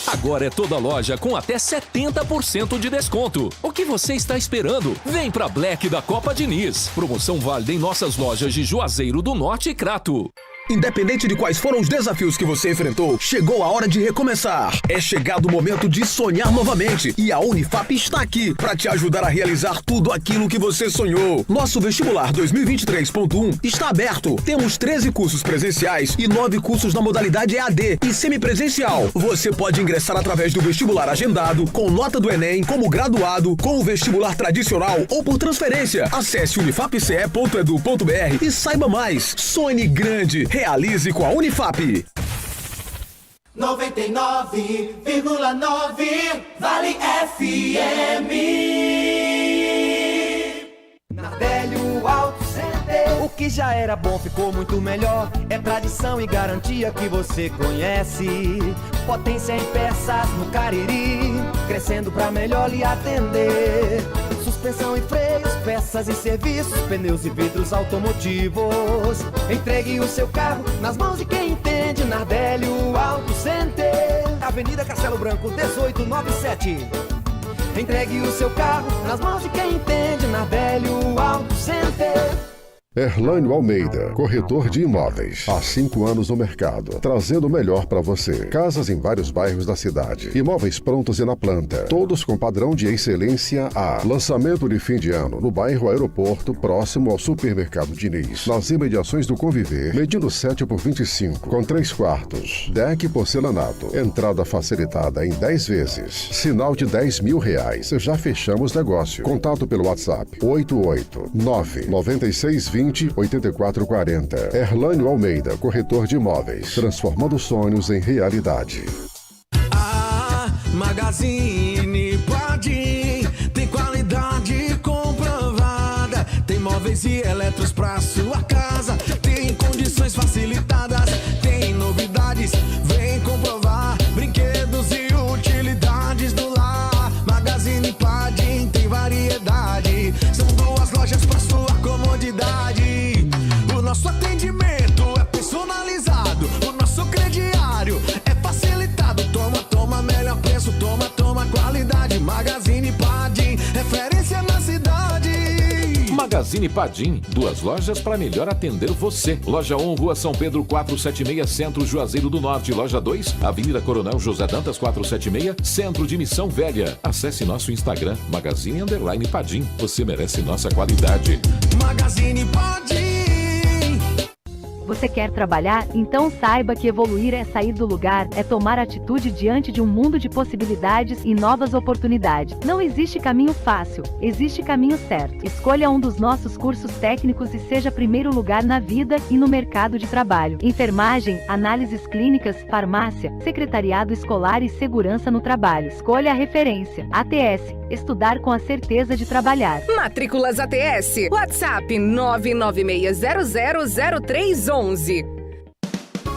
Agora é toda loja com até 70% de desconto. O que você está esperando? Vem pra Black da Copa Diniz. Promoção válida em nossas lojas de Juazeiro do Norte e Crato. Independente de quais foram os desafios que você enfrentou, chegou a hora de recomeçar. É chegado o momento de sonhar novamente e a Unifap está aqui para te ajudar a realizar tudo aquilo que você sonhou. Nosso vestibular 2023.1 está aberto. Temos 13 cursos presenciais e 9 cursos na modalidade EAD e semipresencial. Você pode ingressar através do vestibular agendado, com nota do Enem, como graduado, com o vestibular tradicional ou por transferência. Acesse unifapce.edu.br e saiba mais. Sonhe grande. Realize com a Unifap. 99,9 Vale FM. Nardelli Auto Center. O que já era bom ficou muito melhor. É tradição e garantia que você conhece. Potência em peças no Cariri, crescendo pra melhor lhe atender. Suspensão e freios, peças e serviços, pneus e vidros automotivos. Entregue o seu carro nas mãos de quem entende. Nardelli Auto Center, Avenida Castelo Branco 1897. Entregue o seu carro nas mãos de quem entende. Nardelli Auto Center. Erlânio Almeida, corretor de imóveis. Há 5 anos no mercado, trazendo o melhor para você. Casas em vários bairros da cidade. Imóveis prontos e na planta. Todos com padrão de excelência A. Lançamento de fim de ano no bairro Aeroporto, próximo ao Supermercado Diniz. Nas imediações do Conviver, medindo 7 por 25, com 3 quartos. Deck porcelanato. Entrada facilitada em 10 vezes. Sinal de R$10 mil. Já fechamos negócio. Contato pelo WhatsApp 889-9620-8440. Erlânio Almeida, corretor de imóveis, transformando sonhos em realidade. A Magazine Padim tem qualidade comprovada. Tem móveis e eletros pra sua casa. Tem condições facilitadas. Tem novidades, vem comprovar. Brinquedos e utilidades do lar. Magazine Padim tem variedade. São 2 lojas pra sua comodidade. O nosso atendimento é personalizado. O nosso crediário é facilitado. Toma, melhor preço. Toma, qualidade. Magazine Padim, referência na cidade. Magazine Padim, 2 lojas para melhor atender você. Loja 1, Rua São Pedro 476, Centro Juazeiro do Norte. Loja 2, Avenida Coronel José Dantas 476, Centro de Missão Velha. Acesse nosso Instagram, Magazine_Padim. Você merece nossa qualidade. Magazine Padim. Você quer trabalhar? Então saiba que evoluir é sair do lugar, é tomar atitude diante de um mundo de possibilidades e novas oportunidades. Não existe caminho fácil, existe caminho certo. Escolha um dos nossos cursos técnicos e seja primeiro lugar na vida e no mercado de trabalho. Enfermagem, análises clínicas, farmácia, secretariado escolar e segurança no trabalho. Escolha a referência. ATS. Estudar com a certeza de trabalhar. Matrículas ATS. WhatsApp 996000311.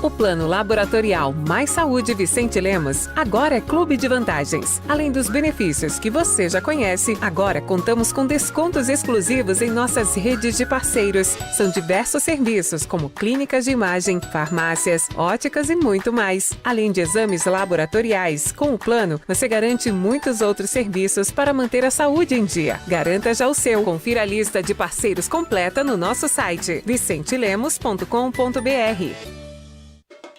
O Plano Laboratorial Mais Saúde Vicente Lemos agora é clube de vantagens. Além dos benefícios que você já conhece, agora contamos com descontos exclusivos em nossas redes de parceiros. São diversos serviços como clínicas de imagem, farmácias, óticas e muito mais. Além de exames laboratoriais, com o plano você garante muitos outros serviços para manter a saúde em dia. Garanta já o seu. Confira a lista de parceiros completa no nosso site vicentelemos.com.br.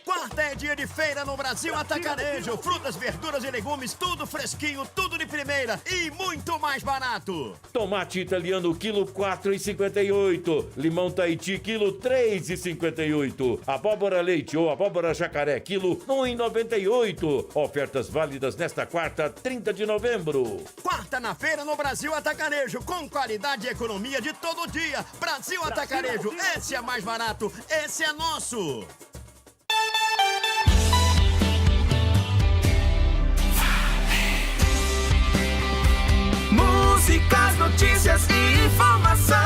Quarta é dia de feira no Brasil Atacarejo. Frutas, verduras e legumes, tudo fresquinho, tudo de primeira e muito mais barato. Tomate italiano, quilo 4,58. Limão Tahiti, quilo 3,58. Abóbora leite ou abóbora jacaré, quilo 1,98. Ofertas válidas nesta quarta, 30 de novembro. Quarta na feira no Brasil Atacarejo, com qualidade e economia de todo dia. Brasil Atacarejo, esse é mais barato, esse é nosso. Músicas, notícias e informação.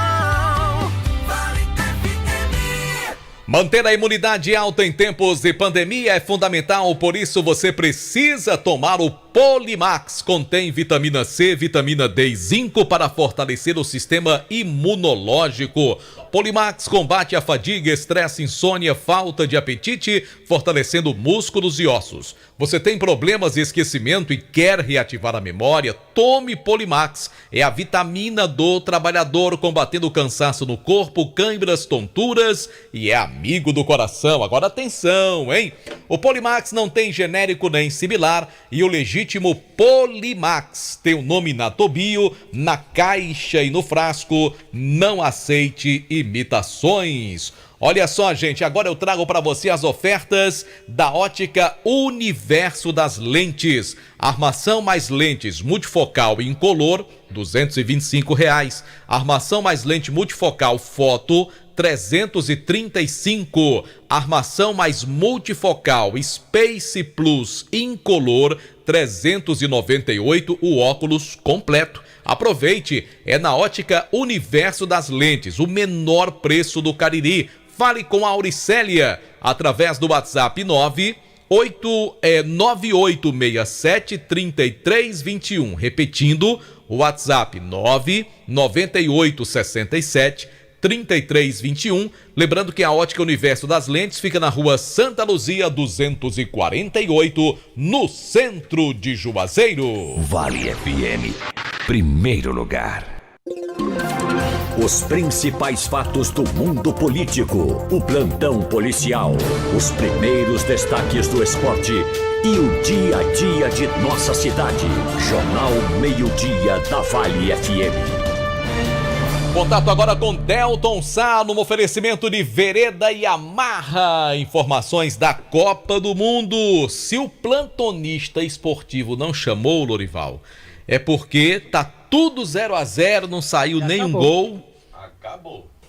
Vale FM. Manter a imunidade alta em tempos de pandemia é fundamental, por isso você precisa tomar o Polimax. Contém vitamina C, vitamina D e zinco para fortalecer o sistema imunológico. Polimax combate a fadiga, estresse, insônia, falta de apetite, fortalecendo músculos e ossos. Você tem problemas de esquecimento e quer reativar a memória? Tome Polimax. É a vitamina do trabalhador, combatendo o cansaço no corpo, câimbras, tonturas e é amigo do coração. Agora atenção, hein? O Polimax não tem genérico nem similar e o legítimo Polimax tem o nome na Tobio, na caixa e no frasco. Não aceite imitações. Olha só, gente, agora eu trago para você as ofertas da Ótica Universo das Lentes. Armação mais lentes multifocal e incolor, R$ 225. Armação mais lente multifocal foto, 335. Armação mais multifocal Space Plus incolor, 398. O óculos completo. Aproveite, é na Ótica Universo das Lentes, o menor preço do Cariri. Fale com a Auricélia através do WhatsApp 9867-3321. Repetindo, o WhatsApp 99867-3321. Lembrando que a Ótica Universo das Lentes fica na rua Santa Luzia 248, no centro de Juazeiro. Vale FM, primeiro lugar. Os principais fatos do mundo político, o plantão policial, os primeiros destaques do esporte e o dia a dia de nossa cidade. Jornal Meio-Dia da Vale FM. Contato agora com Delton Sá, no oferecimento de Vereda e Amarra. Informações da Copa do Mundo. Se o plantonista esportivo não chamou, Lorival, é porque tá tudo 0-0, não saiu nenhum gol.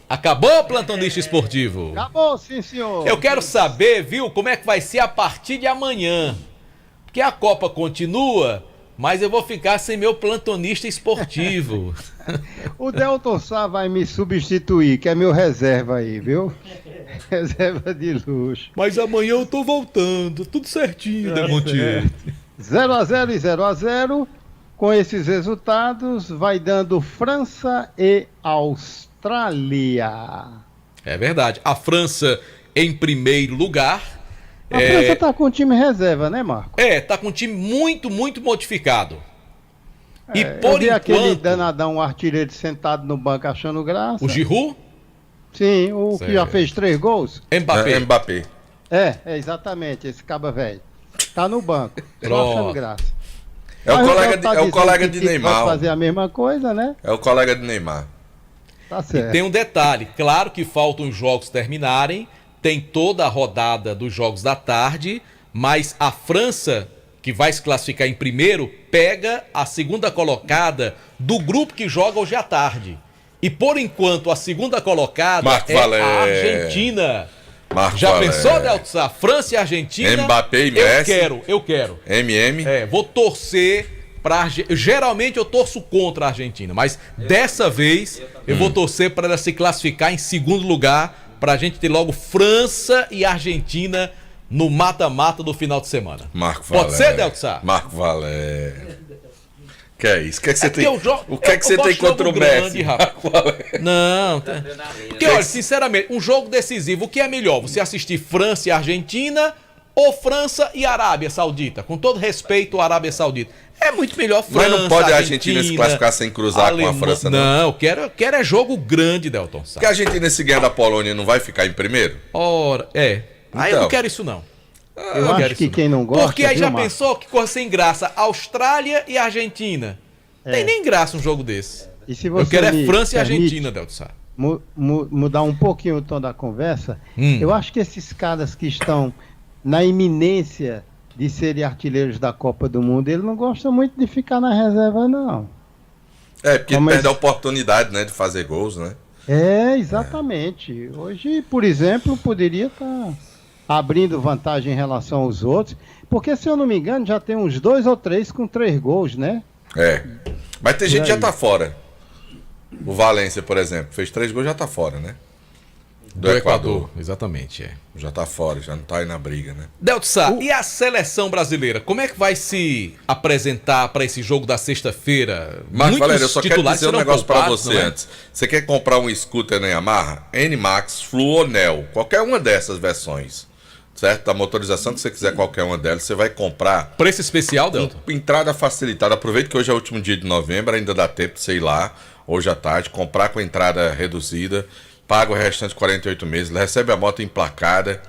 Acabou o plantonista esportivo? Acabou, sim, senhor. Eu quero saber, viu, como é que vai ser a partir de amanhã. Porque a Copa continua, mas eu vou ficar sem meu plantonista esportivo. O Delton Sá vai me substituir, que é meu reserva aí, viu? Reserva de luxo. Mas amanhã eu tô voltando, tudo certinho, Demontier. 0-0 e 0-0. Com esses resultados, vai dando França e Austrália. É verdade. A França em primeiro lugar. A França tá com o time reserva, né, Marco? Tá com um time muito, muito modificado. E por eu vi enquanto... aquele danadão, um artilheiro sentado no banco achando graça. O Giroud? Sim, o que já fez 3 gols. Mbappé. É, exatamente, esse caba velho. Tá no banco, só achando graça. É o colega de Neymar. Vai fazer a mesma coisa, né? É o colega de Neymar. Tá certo. E tem um detalhe, claro que faltam os jogos terminarem, tem toda a rodada dos jogos da tarde, mas a França, que vai se classificar em primeiro, pega a segunda colocada do grupo que joga hoje à tarde. E por enquanto a segunda colocada a Argentina. Já pensou, Delta? França e Argentina? Mbappé e Messi. Eu quero. MM. Vou torcer Geralmente eu torço contra a Argentina, mas dessa vez eu vou torcer para ela se classificar em segundo lugar, pra gente ter logo França e Argentina no mata-mata do final de semana. Marco Pode Valério. ser, Delcio Sá? Marco Valério. Que é isso? O que é que você porque tem? o que é que você tem contra o Messi? Não, porque olha, sinceramente, um jogo decisivo, o que é melhor? Você assistir França e Argentina ou França e Arábia Saudita? Com todo respeito à Arábia Saudita. É muito melhor França, Mas não pode a Argentina se classificar sem cruzar com a França, não? Não, eu quero é jogo grande, Delton Sá. Porque a Argentina, se ganhar da Polônia, não vai ficar em primeiro? Ora, eu Então. não quero isso não. Eu acho que quem não gosta... Porque aí já Marcos? pensou que coisa sem graça? Austrália e Argentina. Tem nem graça um jogo desse. E se Eu você quero é me França e permite Argentina, Delton Sá. Mudar um pouquinho o tom da conversa, eu acho que esses caras que estão na iminência de serem artilheiros da Copa do Mundo, eles não gostam muito de ficar na reserva, não. Porque ele perde a oportunidade, né, de fazer gols, né? Exatamente. Hoje, por exemplo, poderia estar abrindo vantagem em relação aos outros, porque, se eu não me engano, já tem uns 2 ou 3 com 3 gols, né? Mas tem gente que já tá fora. O Valência, por exemplo, fez 3 gols, já tá fora, né? Do Equador. Exatamente, Já tá fora, já não tá aí na briga, né? Delton Sá, e a seleção brasileira? Como é que vai se apresentar para esse jogo da sexta-feira? Marcos Valério, eu só quero dizer um negócio para poupados, você não é? antes. Você quer comprar um scooter na Yamaha? N-Max, Flu ou Neo, qualquer uma dessas versões, certo? Da motorização que você quiser, qualquer uma delas, você vai comprar. Preço especial, Delton? Entrada facilitada. Aproveite que hoje é o último dia de novembro, ainda dá tempo de você ir lá, hoje à tarde, comprar com entrada reduzida, paga o restante de 48 meses, recebe a moto emplacada,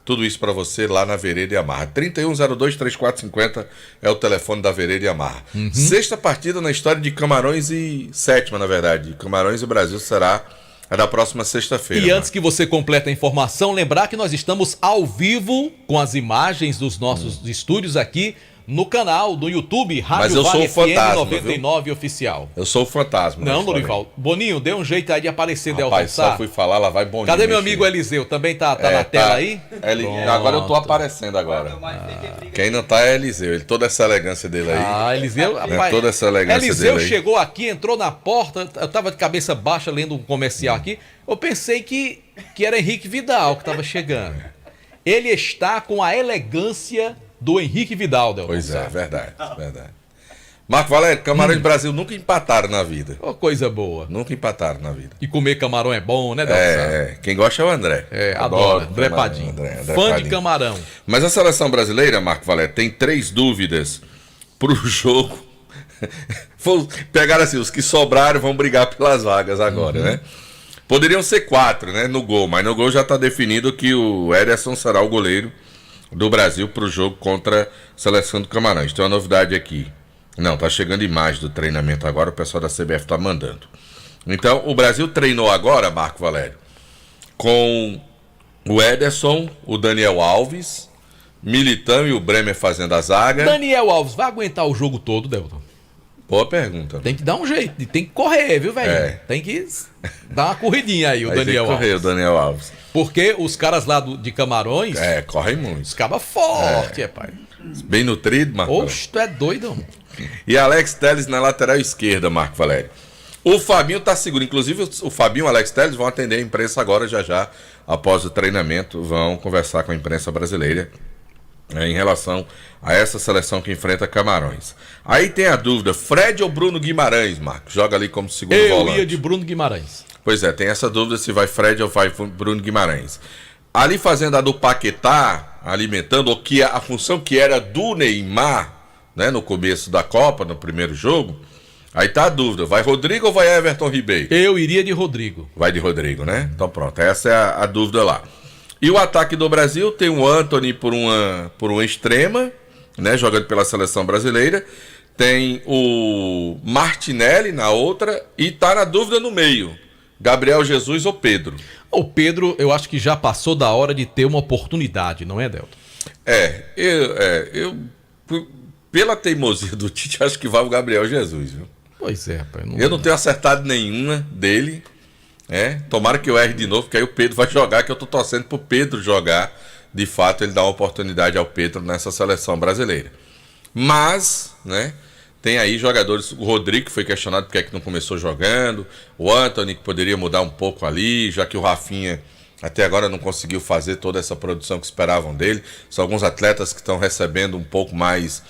tudo isso para você lá na Veredas Yamaha. 3102-3450 é o telefone da Veredas Yamaha. Sexta partida na história de Camarões e sétima, na verdade. Camarões e Brasil será a da próxima sexta-feira. E antes que você complete a informação, lembrar que nós estamos ao vivo com as imagens dos nossos estúdios aqui no canal do YouTube Rádio Vale FM 99 Oficial. Eu sou o fantasma. Não, Lorival. Boninho, dê um jeito aí de aparecer, Delton Rapaz, Sá. só fui falar, lá vai Boninho. Cadê meu amigo Eliseu? Também tá na tela aí? Agora eu tô aparecendo agora. Quem não tá é Eliseu. Ele, toda essa elegância dele aí. Eliseu, rapaz. Toda essa elegância Eliseu dele aí. chegou aqui, entrou na porta, eu tava de cabeça baixa lendo um comercial aqui. Eu pensei que era Henrique Vidal que tava chegando. Ele está com a elegância do Henrique Vidal, Delton. Pois é, verdade. Marco Valério, Camarões e Brasil nunca empataram na vida. Oh, coisa boa. Nunca empataram na vida. E comer camarão é bom, né, Delton? Quem gosta é o André. Adoro. André Padim. Fã de camarão. Mas a seleção brasileira, Marco Valério, tem 3 dúvidas pro jogo. Pegaram assim, os que sobraram vão brigar pelas vagas agora, né? Poderiam ser 4, né, no gol, mas no gol já tá definido que o Ederson será o goleiro do Brasil pro jogo contra a seleção do Camarões. Tem uma novidade aqui. Não, tá chegando imagem do treinamento agora, o pessoal da CBF tá mandando. Então, o Brasil treinou agora, Marco Valério, com o Ederson, o Daniel Alves, Militão e o Bremer fazendo a zaga. Daniel Alves vai aguentar o jogo todo, Delton? Boa pergunta. Tem que dar um jeito, tem que correr, viu, velho? Tem que dar uma corridinha aí, o Daniel Alves. Correr o Daniel Alves. Porque os caras lá de Camarões... correm muito. Os cabas fortes, pai. Bem nutrido, Marco. Oxe, tu é doido, mano. E Alex Telles na lateral esquerda, Marco Valério. O Fabinho tá seguro. Inclusive, o Fabinho e o Alex Telles vão atender a imprensa agora, já, após o treinamento. Vão conversar com a imprensa brasileira em relação a essa seleção que enfrenta Camarões. Aí tem a dúvida, Fred ou Bruno Guimarães, Marco? Joga ali como segundo volante. Eu ia de Bruno Guimarães. Pois é, tem essa dúvida se vai Fred ou vai Bruno Guimarães. Ali fazendo a do Paquetá, alimentando a função que era do Neymar, né, no começo da Copa, no primeiro jogo. Aí tá a dúvida, vai Rodrigo ou vai Everton Ribeiro? Eu iria de Rodrigo. Vai de Rodrigo, né? Então pronto, essa é a dúvida lá. E o ataque do Brasil tem o Antony por uma extrema, né, jogando pela seleção brasileira. Tem o Martinelli na outra e tá na dúvida no meio. Gabriel Jesus ou Pedro? O Pedro, eu acho que já passou da hora de ter uma oportunidade, não é, Delton? Eu pela teimosia do Tite, acho que vai o Gabriel Jesus, viu? Pois é, rapaz. Eu não tenho acertado nenhuma dele. Tomara que eu erre de novo, porque aí o Pedro vai jogar, que eu tô torcendo pro Pedro jogar. De fato, ele dá uma oportunidade ao Pedro nessa seleção brasileira. Mas, né, Tem aí jogadores, o Rodrigo que foi questionado porque é que não começou jogando, o Antony que poderia mudar um pouco ali, já que o Rafinha até agora não conseguiu fazer toda essa produção que esperavam dele. São alguns atletas que estão recebendo um pouco mais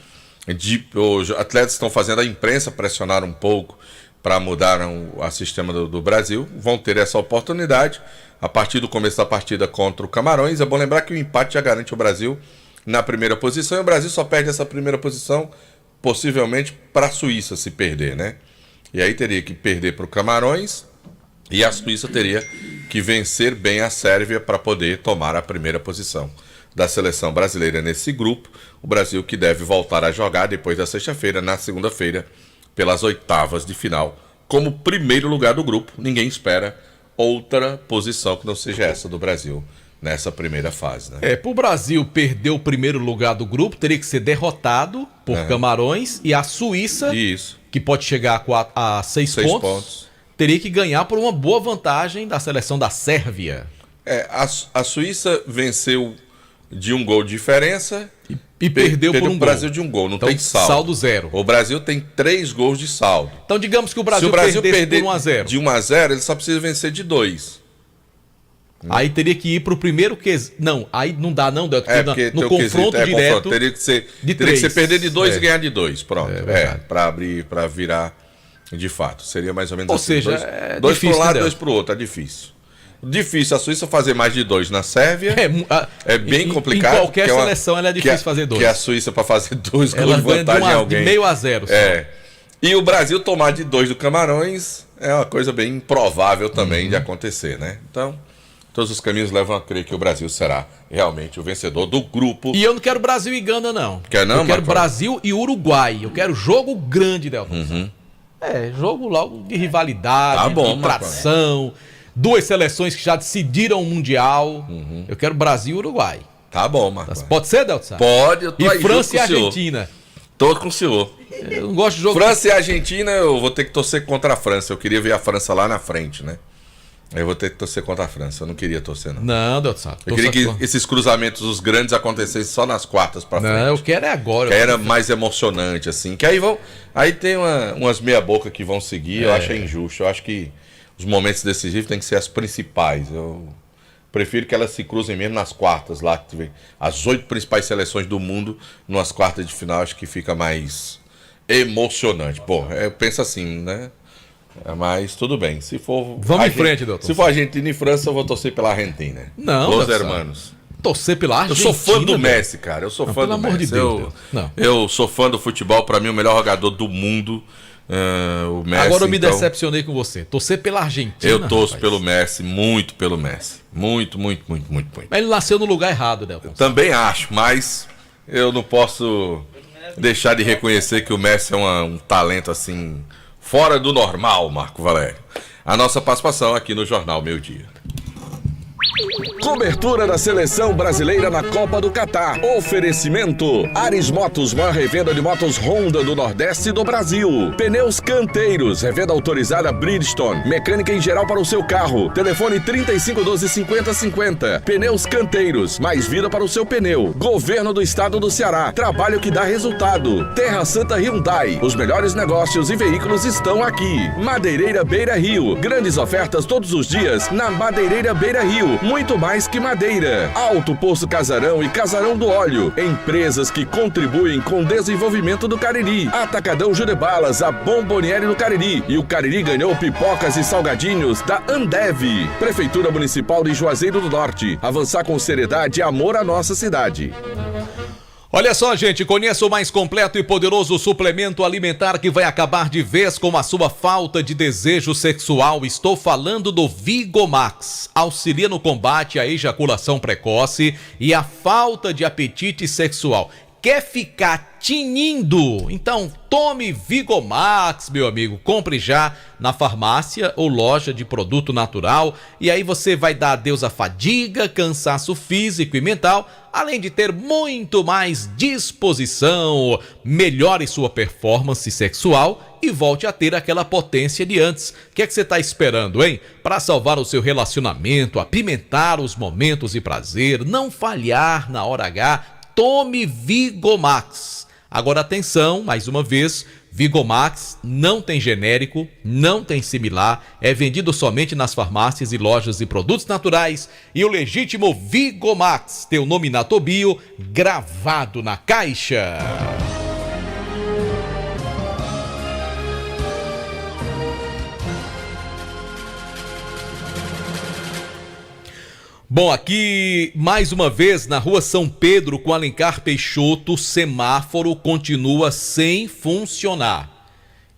os atletas que estão fazendo a imprensa pressionar um pouco para mudar o sistema do Brasil, vão ter essa oportunidade a partir do começo da partida contra o Camarões. É bom lembrar que o empate já garante o Brasil na primeira posição, e o Brasil só perde essa primeira posição possivelmente para a Suíça, se perder, né? E aí teria que perder para o Camarões, e a Suíça teria que vencer bem a Sérvia para poder tomar a primeira posição da seleção brasileira nesse grupo. O Brasil que deve voltar a jogar depois da sexta-feira, na segunda-feira, pelas oitavas de final, como primeiro lugar do grupo. Ninguém espera outra posição que não seja essa do Brasil nessa primeira fase, né? Para o Brasil perder o primeiro lugar do grupo, teria que ser derrotado por Camarões, e a Suíça, que pode chegar a 6 pontos, teria que ganhar por uma boa vantagem da seleção da Sérvia. A Suíça venceu de 1 gol de diferença e perdeu por 1 gol. O Brasil de 1 gol, não então, tem saldo. Saldo 0. O Brasil tem 3 gols de saldo. Então digamos que o Brasil, perder por 1-0. De 1-0, ele só precisa vencer de 2. Aí teria que ir pro primeiro quesito. Não, aí não dá não, porque no confronto quesito, direto teria que ser de 3. Teria que ser perder de 2 e ganhar de 2, pronto. Para virar de fato. Seria mais ou menos ou assim. Seja, 2 para um lado, 2 para o outro, é difícil. Difícil a Suíça fazer mais de 2 na Sérvia. É bem complicado. Em qualquer seleção ela é difícil fazer 2. Que a Suíça, para fazer 2 gols de vantagem em alguém. De meio a 0. E o Brasil tomar de 2 do Camarões é uma coisa bem improvável também de acontecer, né? Então, todos os caminhos levam a crer que o Brasil será realmente o vencedor do grupo. E eu não quero Brasil e Gana, não. Quer não, eu quero Brasil e Uruguai. Eu quero jogo grande, Delton. Jogo logo de rivalidade, de tração. 2 seleções que já decidiram o Mundial. Eu quero Brasil e Uruguai. Tá bom, Marcos. Pode ser, Delton? Pode, eu tô e aí França e junto com o Argentina. Tô com o senhor. Eu não gosto de jogo. França e Argentina, eu vou ter que torcer contra a França. Eu queria ver a França lá na frente, né? Eu vou ter que torcer contra a França. Eu não queria torcer, não. Não, Delton. Eu queria que esses cruzamentos, os grandes, acontecessem só nas quartas pra frente. Não, eu quero é agora. Que era mais emocionante, assim. Que aí vão. Aí tem umas meia-boca que vão seguir. Eu acho injusto. Eu acho que os momentos decisivos têm que ser as principais. Eu prefiro que elas se cruzem mesmo nas quartas lá. Que tiver as 8 principais seleções do mundo nas quartas de final. Acho que fica mais emocionante. Pô, eu penso assim, né? Mas tudo bem. Se for. Vamos em frente, doutor. Se for Argentina e França, eu vou torcer pela Argentina. Não, Los hermanos. Torcer pela Argentina. Eu sou fã do Messi, cara. Eu sou fã do Messi. Pelo amor de Deus. Eu sou fã do futebol. Pra mim, o melhor jogador do mundo. O Messi. Agora eu me decepcionei com você. Torcer pela Argentina. Eu torço pelo Messi, muito pelo Messi. Muito. Mas ele nasceu no lugar errado, Delton. Também acho, mas eu não posso deixar de reconhecer que o Messi é um talento assim. Fora do normal, Marco Valério. A nossa participação aqui no Jornal Meio Dia. Cobertura da seleção brasileira na Copa do Catar. Oferecimento: Ares Motos, maior revenda de motos Honda do Nordeste do Brasil. Pneus Canteiros, revenda autorizada Bridgestone. Mecânica em geral para o seu carro. Telefone 3512-5050. Pneus Canteiros, mais vida para o seu pneu. Governo do Estado do Ceará. Trabalho que dá resultado. Terra Santa Hyundai. Os melhores negócios e veículos estão aqui. Madeireira Beira Rio. Grandes ofertas todos os dias na Madeireira Beira Rio. Muito mais que madeira. Alto Poço Casarão e Casarão do Óleo. Empresas que contribuem com o desenvolvimento do Cariri. Atacadão Jurebalas, a Bomboniere do Cariri. E o Cariri ganhou pipocas e salgadinhos da Ambev. Prefeitura Municipal de Juazeiro do Norte. Avançar com seriedade e amor à nossa cidade. Olha só, gente, conheça o mais completo e poderoso suplemento alimentar que vai acabar de vez com a sua falta de desejo sexual. Estou falando do Vigomax. Auxilia no combate à ejaculação precoce e à falta de apetite sexual. Quer ficar tinindo? Então tome Vigomax, meu amigo. Compre já na farmácia ou loja de produto natural. E aí você vai dar adeus à fadiga, cansaço físico e mental, além de ter muito mais disposição. Melhore sua performance sexual e volte a ter aquela potência de antes. O que é que você está esperando, hein? Para salvar o seu relacionamento, apimentar os momentos de prazer, não falhar na hora H, tome Vigomax. Agora atenção, mais uma vez, Vigomax não tem genérico, não tem similar, é vendido somente nas farmácias e lojas de produtos naturais. E o legítimo Vigomax, teu nome na Tobio, gravado na caixa. Bom, aqui mais uma vez na Rua São Pedro com Alencar Peixoto, o semáforo continua sem funcionar.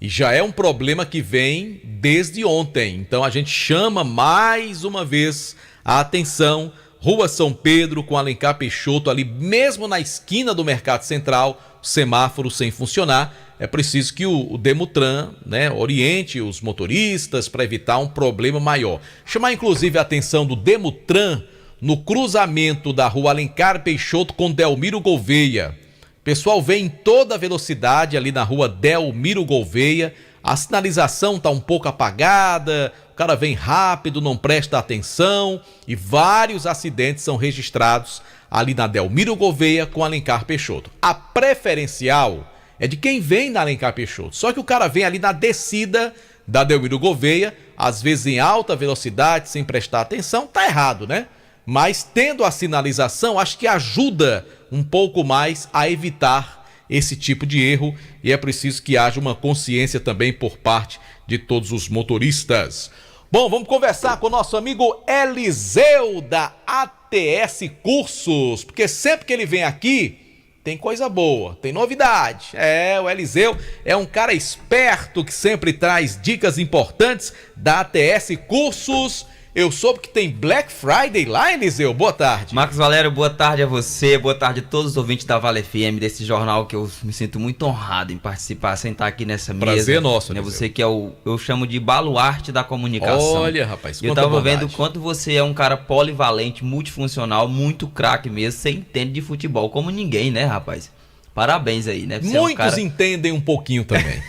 E já é um problema que vem desde ontem. Então a gente chama mais uma vez a atenção. Rua São Pedro com Alencar Peixoto, ali mesmo na esquina do Mercado Central, o semáforo sem funcionar. É preciso que o Demutran, né, oriente os motoristas para evitar um problema maior. Chamar inclusive a atenção do Demutran no cruzamento da Rua Alencar Peixoto com Delmiro Gouveia. O pessoal vem em toda velocidade ali na Rua Delmiro Gouveia. A sinalização está um pouco apagada, o cara vem rápido, não presta atenção e vários acidentes são registrados ali na Delmiro Gouveia com Alencar Peixoto. A preferencial é de quem vem na Alencar Peixoto. Só que o cara vem ali na descida da Delmiro Gouveia, às vezes em alta velocidade, sem prestar atenção, tá errado, né? Mas tendo a sinalização, acho que ajuda um pouco mais a evitar esse tipo de erro e é preciso que haja uma consciência também por parte de todos os motoristas. Bom, vamos conversar com o nosso amigo Eliseu da ATS Cursos, porque sempre que ele vem aqui, tem coisa boa, tem novidade. O Eliseu é um cara esperto que sempre traz dicas importantes da ATS Cursos. Eu soube que tem Black Friday lá, Eliseu. Boa tarde. Marcos Valério, boa tarde a você, boa tarde a todos os ouvintes da Vale FM, desse jornal que eu me sinto muito honrado em participar, sentar aqui nessa mesa. Prazer nosso, né? Você que é eu chamo de baluarte da comunicação. Olha, rapaz, eu tava vendo o quanto você é um cara polivalente, multifuncional, muito craque mesmo, você entende de futebol como ninguém, né, rapaz? Parabéns aí, né? Você Muitos entendem um pouquinho também.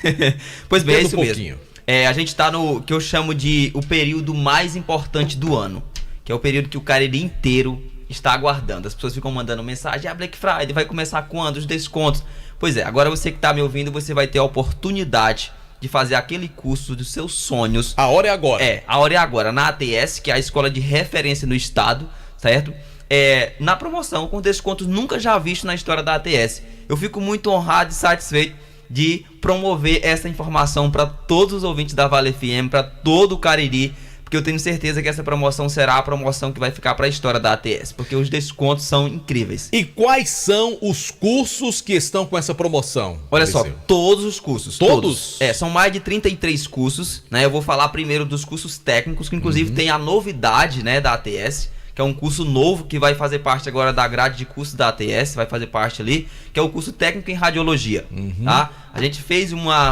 Pois bem, é isso mesmo. A gente tá no que eu chamo de o período mais importante do ano, que é o período que o Cariri inteiro está aguardando. As pessoas ficam mandando mensagem, Black Friday vai começar quando? Os descontos. Pois é, agora você que tá me ouvindo, você vai ter a oportunidade de fazer aquele curso dos seus sonhos. A hora é agora. A hora é agora, na ATS, que é a escola de referência no estado, certo? Na promoção, com descontos nunca já vistos na história da ATS. Eu fico muito honrado e satisfeito de promover essa informação para todos os ouvintes da Vale FM, para todo o Cariri, porque eu tenho certeza que essa promoção será a promoção que vai ficar para a história da ATS, porque os descontos são incríveis. E quais são os cursos que estão com essa promoção? Olha só, todos os cursos. Todos? São mais de 33 cursos, né? Eu vou falar primeiro dos cursos técnicos, que inclusive tem a novidade, né, da ATS, que é um curso novo que vai fazer parte agora da grade de cursos da ATS, vai fazer parte ali, que é o curso técnico em radiologia, tá? A gente fez uma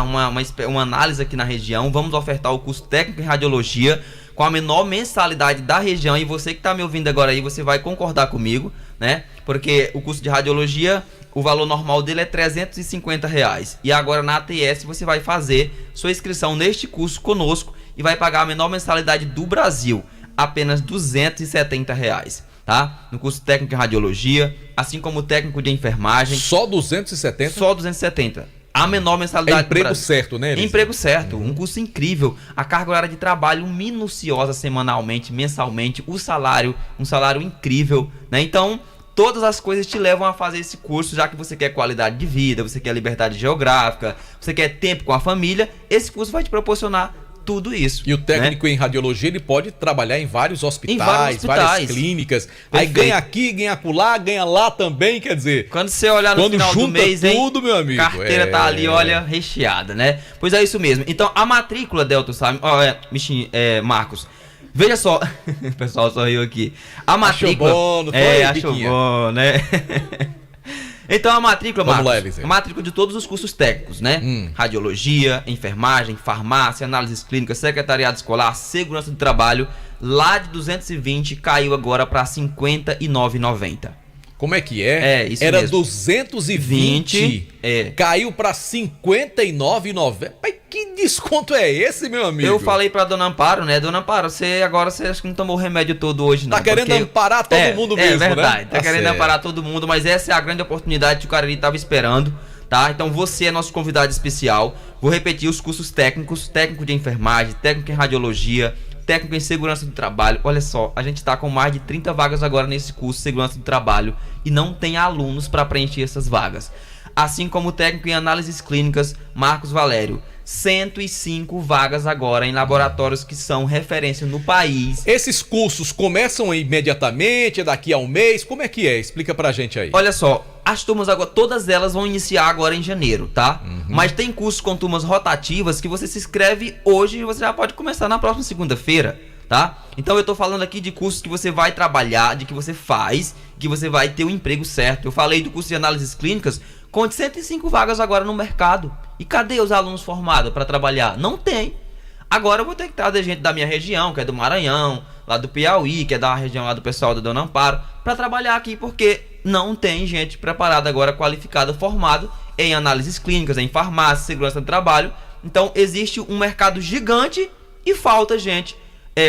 análise aqui na região, vamos ofertar o curso técnico em radiologia com a menor mensalidade da região, e você que tá me ouvindo agora aí, você vai concordar comigo, né? Porque o curso de radiologia, o valor normal dele é R$350, e agora na ATS você vai fazer sua inscrição neste curso conosco e vai pagar a menor mensalidade do Brasil, apenas R$270, tá? No curso técnico em radiologia, assim como o técnico de enfermagem. Só 270? Só 270. A menor mensalidade. É emprego certo, né, Eliseu? Emprego certo, um curso incrível. A carga horária de trabalho minuciosa semanalmente, mensalmente, um salário incrível, né? Então, todas as coisas te levam a fazer esse curso, já que você quer qualidade de vida, você quer liberdade geográfica, você quer tempo com a família, esse curso vai te proporcionar tudo isso. E o técnico em radiologia, ele pode trabalhar em vários hospitais, várias clínicas. Perfeito. Aí ganha aqui, ganha acolá, ganha lá também, quer dizer... Quando você olhar no final do mês, tudo, meu amigo, carteira tá ali, olha, recheada, né? Pois é isso mesmo. Então, a matrícula, Delton, sabe? Marcos, veja só... o pessoal sorriu aqui. A matrícula... Achou bom, não foi, achou bom, né? Então a matrícula, Vamos Marcos, lá, Eliseu. a matrícula de todos os cursos técnicos, né? Radiologia, enfermagem, farmácia, análises clínicas, secretariado escolar, segurança do trabalho, lá de 220 caiu agora para R$ 59,90. Como é que é? Isso Era mesmo. 220, caiu para R$ 59,90. Mas que desconto é esse, meu amigo? Eu falei pra Dona Amparo, né? Dona Amparo, você acho que não tomou o remédio todo hoje, não. Tá querendo amparar todo mundo mesmo, né? É verdade, né? tá querendo amparar todo mundo, mas essa é a grande oportunidade que o Cariri tava esperando, tá? Então você é nosso convidado especial. Vou repetir os cursos técnicos: técnico de enfermagem, técnico em radiologia, técnico em segurança do trabalho. Olha só, a gente tá com mais de 30 vagas agora nesse curso de segurança do trabalho e não tem alunos para preencher essas vagas. Assim como o técnico em análises clínicas, Marcos Valério. 105 vagas agora em laboratórios que são referência no país. Esses cursos começam imediatamente, daqui a um mês? Como é que é? Explica pra gente aí. Olha só, as turmas agora, todas elas vão iniciar agora em janeiro, tá? Mas tem cursos com turmas rotativas que você se inscreve hoje e você já pode começar na próxima segunda-feira, tá? Então eu tô falando aqui de cursos que você vai trabalhar, de que você faz, que você vai ter o emprego certo. Eu falei do curso de análises clínicas, com 105 vagas agora no mercado. E cadê os alunos formados para trabalhar? Não tem. Agora eu vou ter que trazer gente da minha região, que é do Maranhão, lá do Piauí, que é da região lá do pessoal da Dona Amparo, para trabalhar aqui, porque não tem gente preparada agora, qualificada, formada em análises clínicas, em farmácia, segurança do trabalho. Então existe um mercado gigante e falta gente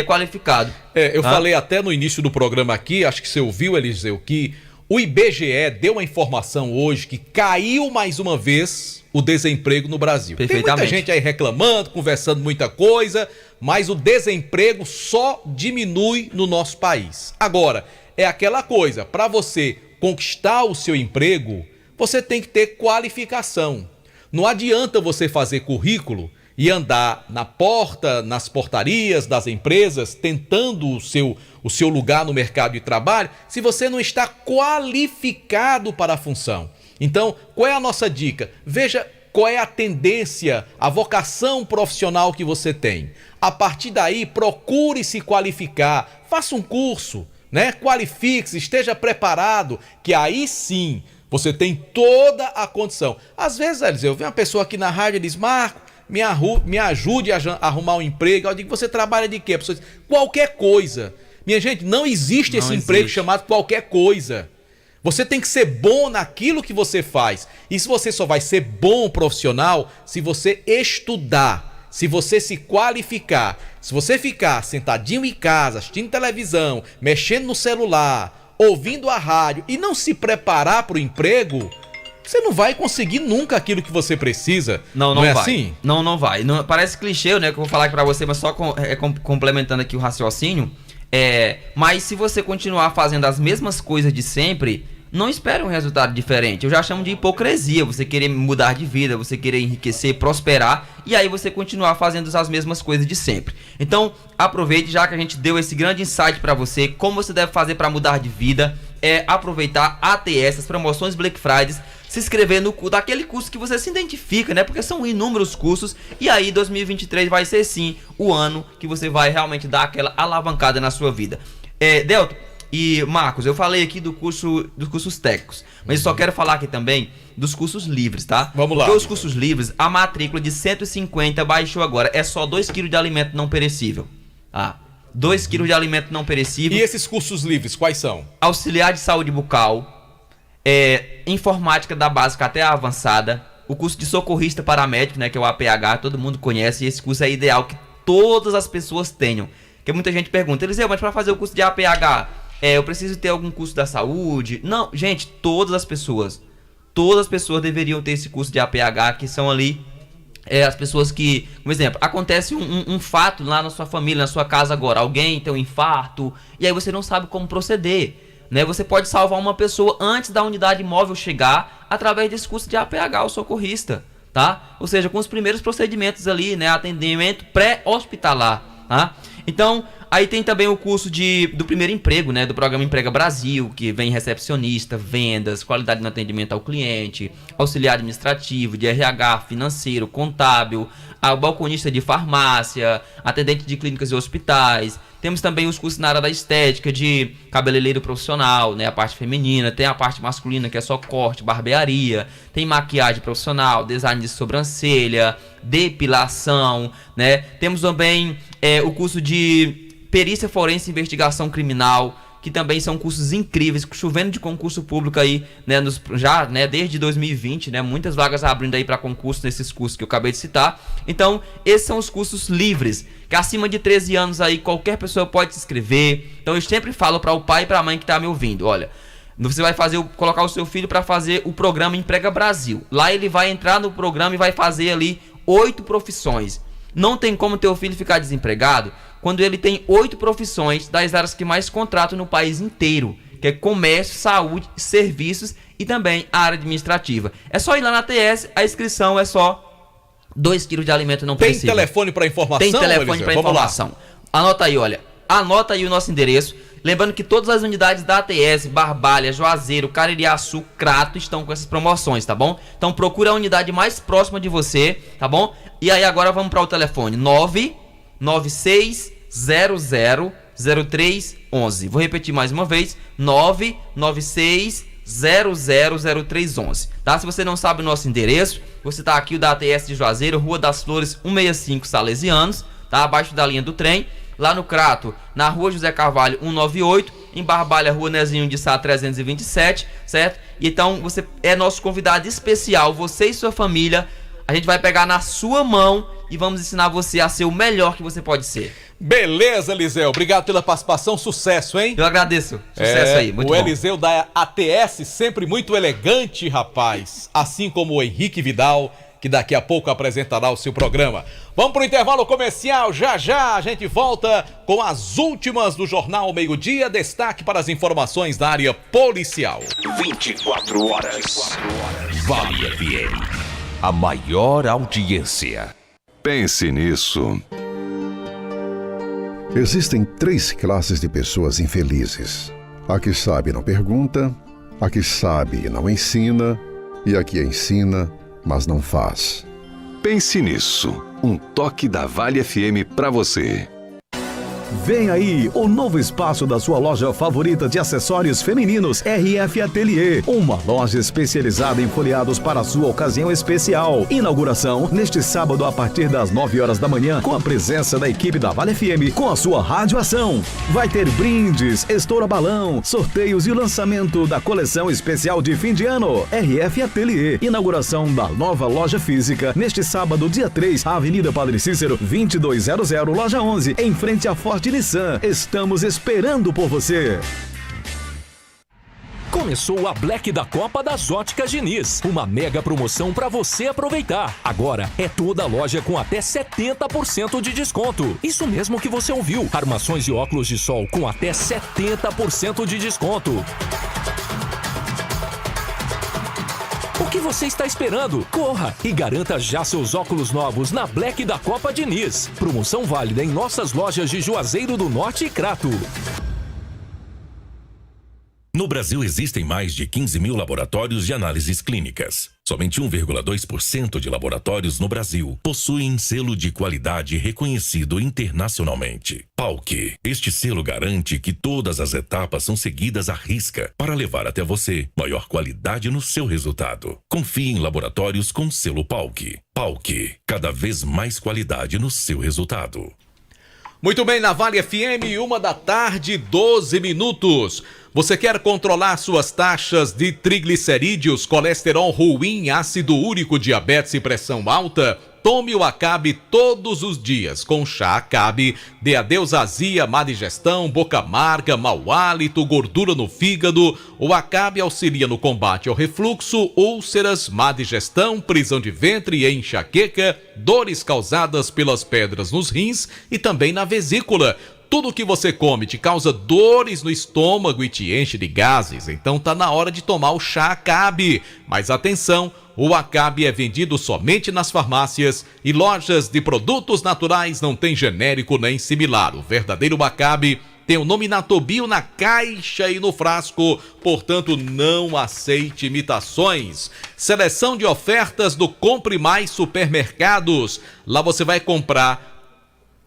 qualificado. Eu falei até no início do programa aqui, acho que você ouviu, Eliseu, que o IBGE deu uma informação hoje que caiu mais uma vez o desemprego no Brasil. Tem muita gente aí reclamando, conversando muita coisa, mas o desemprego só diminui no nosso país. Agora, é aquela coisa, para você conquistar o seu emprego, você tem que ter qualificação. Não adianta você fazer currículo e andar na porta, nas portarias das empresas, tentando o seu lugar no mercado de trabalho, se você não está qualificado para a função. Então, qual é a nossa dica? Veja qual é a tendência, a vocação profissional que você tem. A partir daí, procure se qualificar, faça um curso, né? Qualifique-se, esteja preparado, que aí sim você tem toda a condição. Às vezes, Eliseu, vem uma pessoa aqui na rádio e diz: Marco, me ajude a arrumar um emprego. Eu digo: você trabalha de quê? A pessoa diz: qualquer coisa. Minha gente, não existe esse emprego chamado qualquer coisa. Você tem que ser bom naquilo que você faz. E se você só vai ser bom profissional se você estudar, se você se qualificar. Se você ficar sentadinho em casa, assistindo televisão, mexendo no celular, ouvindo a rádio e não se preparar para o emprego, você não vai conseguir nunca aquilo que você precisa. Não é vai. assim? Não vai. Não, parece clichê, né? Que eu vou falar aqui pra você, mas só complementando aqui o raciocínio. Mas se você continuar fazendo as mesmas coisas de sempre, não espere um resultado diferente. Eu já chamo de hipocrisia. Você querer mudar de vida, você querer enriquecer, prosperar, e aí você continuar fazendo as mesmas coisas de sempre. Então, aproveite, já que a gente deu esse grande insight pra você, como você deve fazer pra mudar de vida, aproveitar ATS, as promoções Black Fridays, se inscrever daquele curso que você se identifica, né? Porque são inúmeros cursos, e aí 2023 vai ser sim o ano que você vai realmente dar aquela alavancada na sua vida. Delton e Marcos, eu falei aqui dos cursos técnicos, mas eu só quero falar aqui também dos cursos livres, tá? Vamos lá. Porque os cursos livres, a matrícula de 150 baixou agora, é só 2 kg de alimento não perecível. 2 kg de alimento não perecível. E esses cursos livres, quais são? Auxiliar de saúde bucal, informática da básica até a avançada, o curso de socorrista paramédico, né, que é o APH, todo mundo conhece, e esse curso é ideal que todas as pessoas tenham. Porque muita gente pergunta: Eliseu, mas para fazer o curso de APH, eu preciso ter algum curso da saúde? Não, gente, todas as pessoas deveriam ter esse curso de APH, que são ali as pessoas que, por exemplo, acontece um fato lá na sua família, na sua casa agora, alguém tem um infarto, e aí você não sabe como proceder, né? Você pode salvar uma pessoa antes da unidade móvel chegar, através desse curso de APH, o socorrista, tá? Ou seja, com os primeiros procedimentos ali, né? Atendimento pré-hospitalar, tá? Então, aí tem também o curso do primeiro emprego, né? Do programa Emprega Brasil, que vem recepcionista, vendas, qualidade no atendimento ao cliente, auxiliar administrativo, de RH, financeiro, contábil, balconista de farmácia, atendente de clínicas e hospitais. Temos também os cursos na área da estética, de cabeleireiro profissional, né? A parte feminina. Tem a parte masculina, que é só corte, barbearia. Tem maquiagem profissional, design de sobrancelha, depilação, né? Temos também o curso de perícia forense e investigação criminal, que também são cursos incríveis, chovendo de concurso público aí, né, desde 2020, né, muitas vagas abrindo aí para concurso nesses cursos que eu acabei de citar. Então, esses são os cursos livres, que acima de 13 anos aí qualquer pessoa pode se inscrever. Então, eu sempre falo para o pai e para a mãe que tá me ouvindo: olha, Você vai colocar o seu filho para fazer o programa Emprega Brasil. Lá ele vai entrar no programa e vai fazer ali 8 profissões. Não tem como teu filho ficar desempregado quando ele tem 8 profissões das áreas que mais contratam no país inteiro, que é comércio, saúde, serviços e também a área administrativa. É só ir lá na ATS, a inscrição é só 2 quilos de alimento não perecível. Tem telefone para informação? Tem telefone para informação. Anota aí, anota aí o nosso endereço. Lembrando que todas as unidades da ATS, Barbalha, Juazeiro, Caririaçu, Crato estão com essas promoções, tá bom? Então procura a unidade mais próxima de você, tá bom? E aí agora vamos para o telefone 996000311. Vou repetir mais uma vez, 996000311, tá? Se você não sabe o nosso endereço, você tá aqui o da ATS de Juazeiro, Rua das Flores 165 Salesianos, tá? Abaixo da linha do trem. Lá no Crato, na Rua José Carvalho 198, em Barbalha, Rua Nezinho de Sá 327, certo? Então você é nosso convidado especial, você e sua família. A gente vai pegar na sua mão e vamos ensinar você a ser o melhor que você pode ser. Beleza, Eliseu. Obrigado pela participação. Sucesso, hein? Eu agradeço. Sucesso aí. Muito bom. O bom. Eliseu da ATS, sempre muito elegante, rapaz. Assim como o Henrique Vidal, que daqui a pouco apresentará o seu programa. Vamos para o intervalo comercial. Já já a gente volta com as últimas do Jornal Meio-Dia. Destaque para as informações da área policial. 24 horas. Vale FM. A maior audiência. Pense nisso. Existem 3 classes de pessoas infelizes. A que sabe e não pergunta, a que sabe e não ensina, e a que ensina mas não faz. Pense nisso. Um toque da Vale FM para você. Vem aí o novo espaço da sua loja favorita de acessórios femininos, RF Atelier. Uma loja especializada em folheados para a sua ocasião especial. Inauguração neste sábado a partir das 9 horas da manhã, com a presença da equipe da Vale FM, com a sua radioação. Vai ter brindes, estoura balão, sorteios e o lançamento da coleção especial de fim de ano. RF Atelier. Inauguração da nova loja física neste sábado, dia 3, Avenida Padre Cícero, 2200, loja 11, em frente à Forte Nissan. Estamos esperando por você. Começou a Black da Copa das Óticas Diniz. Uma mega promoção para você aproveitar. Agora é toda a loja com até 70% de desconto. Isso mesmo que você ouviu. Armações e óculos de sol com até 70% de desconto. O que você está esperando? Corra e garanta já seus óculos novos na Black da Copa Diniz. Promoção válida em nossas lojas de Juazeiro do Norte e Crato. No Brasil existem mais de 15 mil laboratórios de análises clínicas. Somente 1,2% de laboratórios no Brasil possuem selo de qualidade reconhecido internacionalmente. PALC. Este selo garante que todas as etapas são seguidas à risca para levar até você maior qualidade no seu resultado. Confie em laboratórios com selo PALC. PALC. Cada vez mais qualidade no seu resultado. Muito bem, na Vale FM, 1h, 12 minutos. Você quer controlar suas taxas de triglicerídeos, colesterol ruim, ácido úrico, diabetes e pressão alta? Tome o Acabe todos os dias. Com chá Acabe, dê adeus à azia, má digestão, boca amarga, mau hálito, gordura no fígado. O Acabe auxilia no combate ao refluxo, úlceras, má digestão, prisão de ventre e enxaqueca, dores causadas pelas pedras nos rins e também na vesícula. Tudo que você come te causa dores no estômago e te enche de gases, então tá na hora de tomar o chá Acabe. Mas atenção, o Acabe é vendido somente nas farmácias e lojas de produtos naturais, não tem genérico nem similar. O verdadeiro Acabe tem o nome Natobio na caixa e no frasco, portanto não aceite imitações. Seleção de ofertas do Compre Mais Supermercados. Lá você vai comprar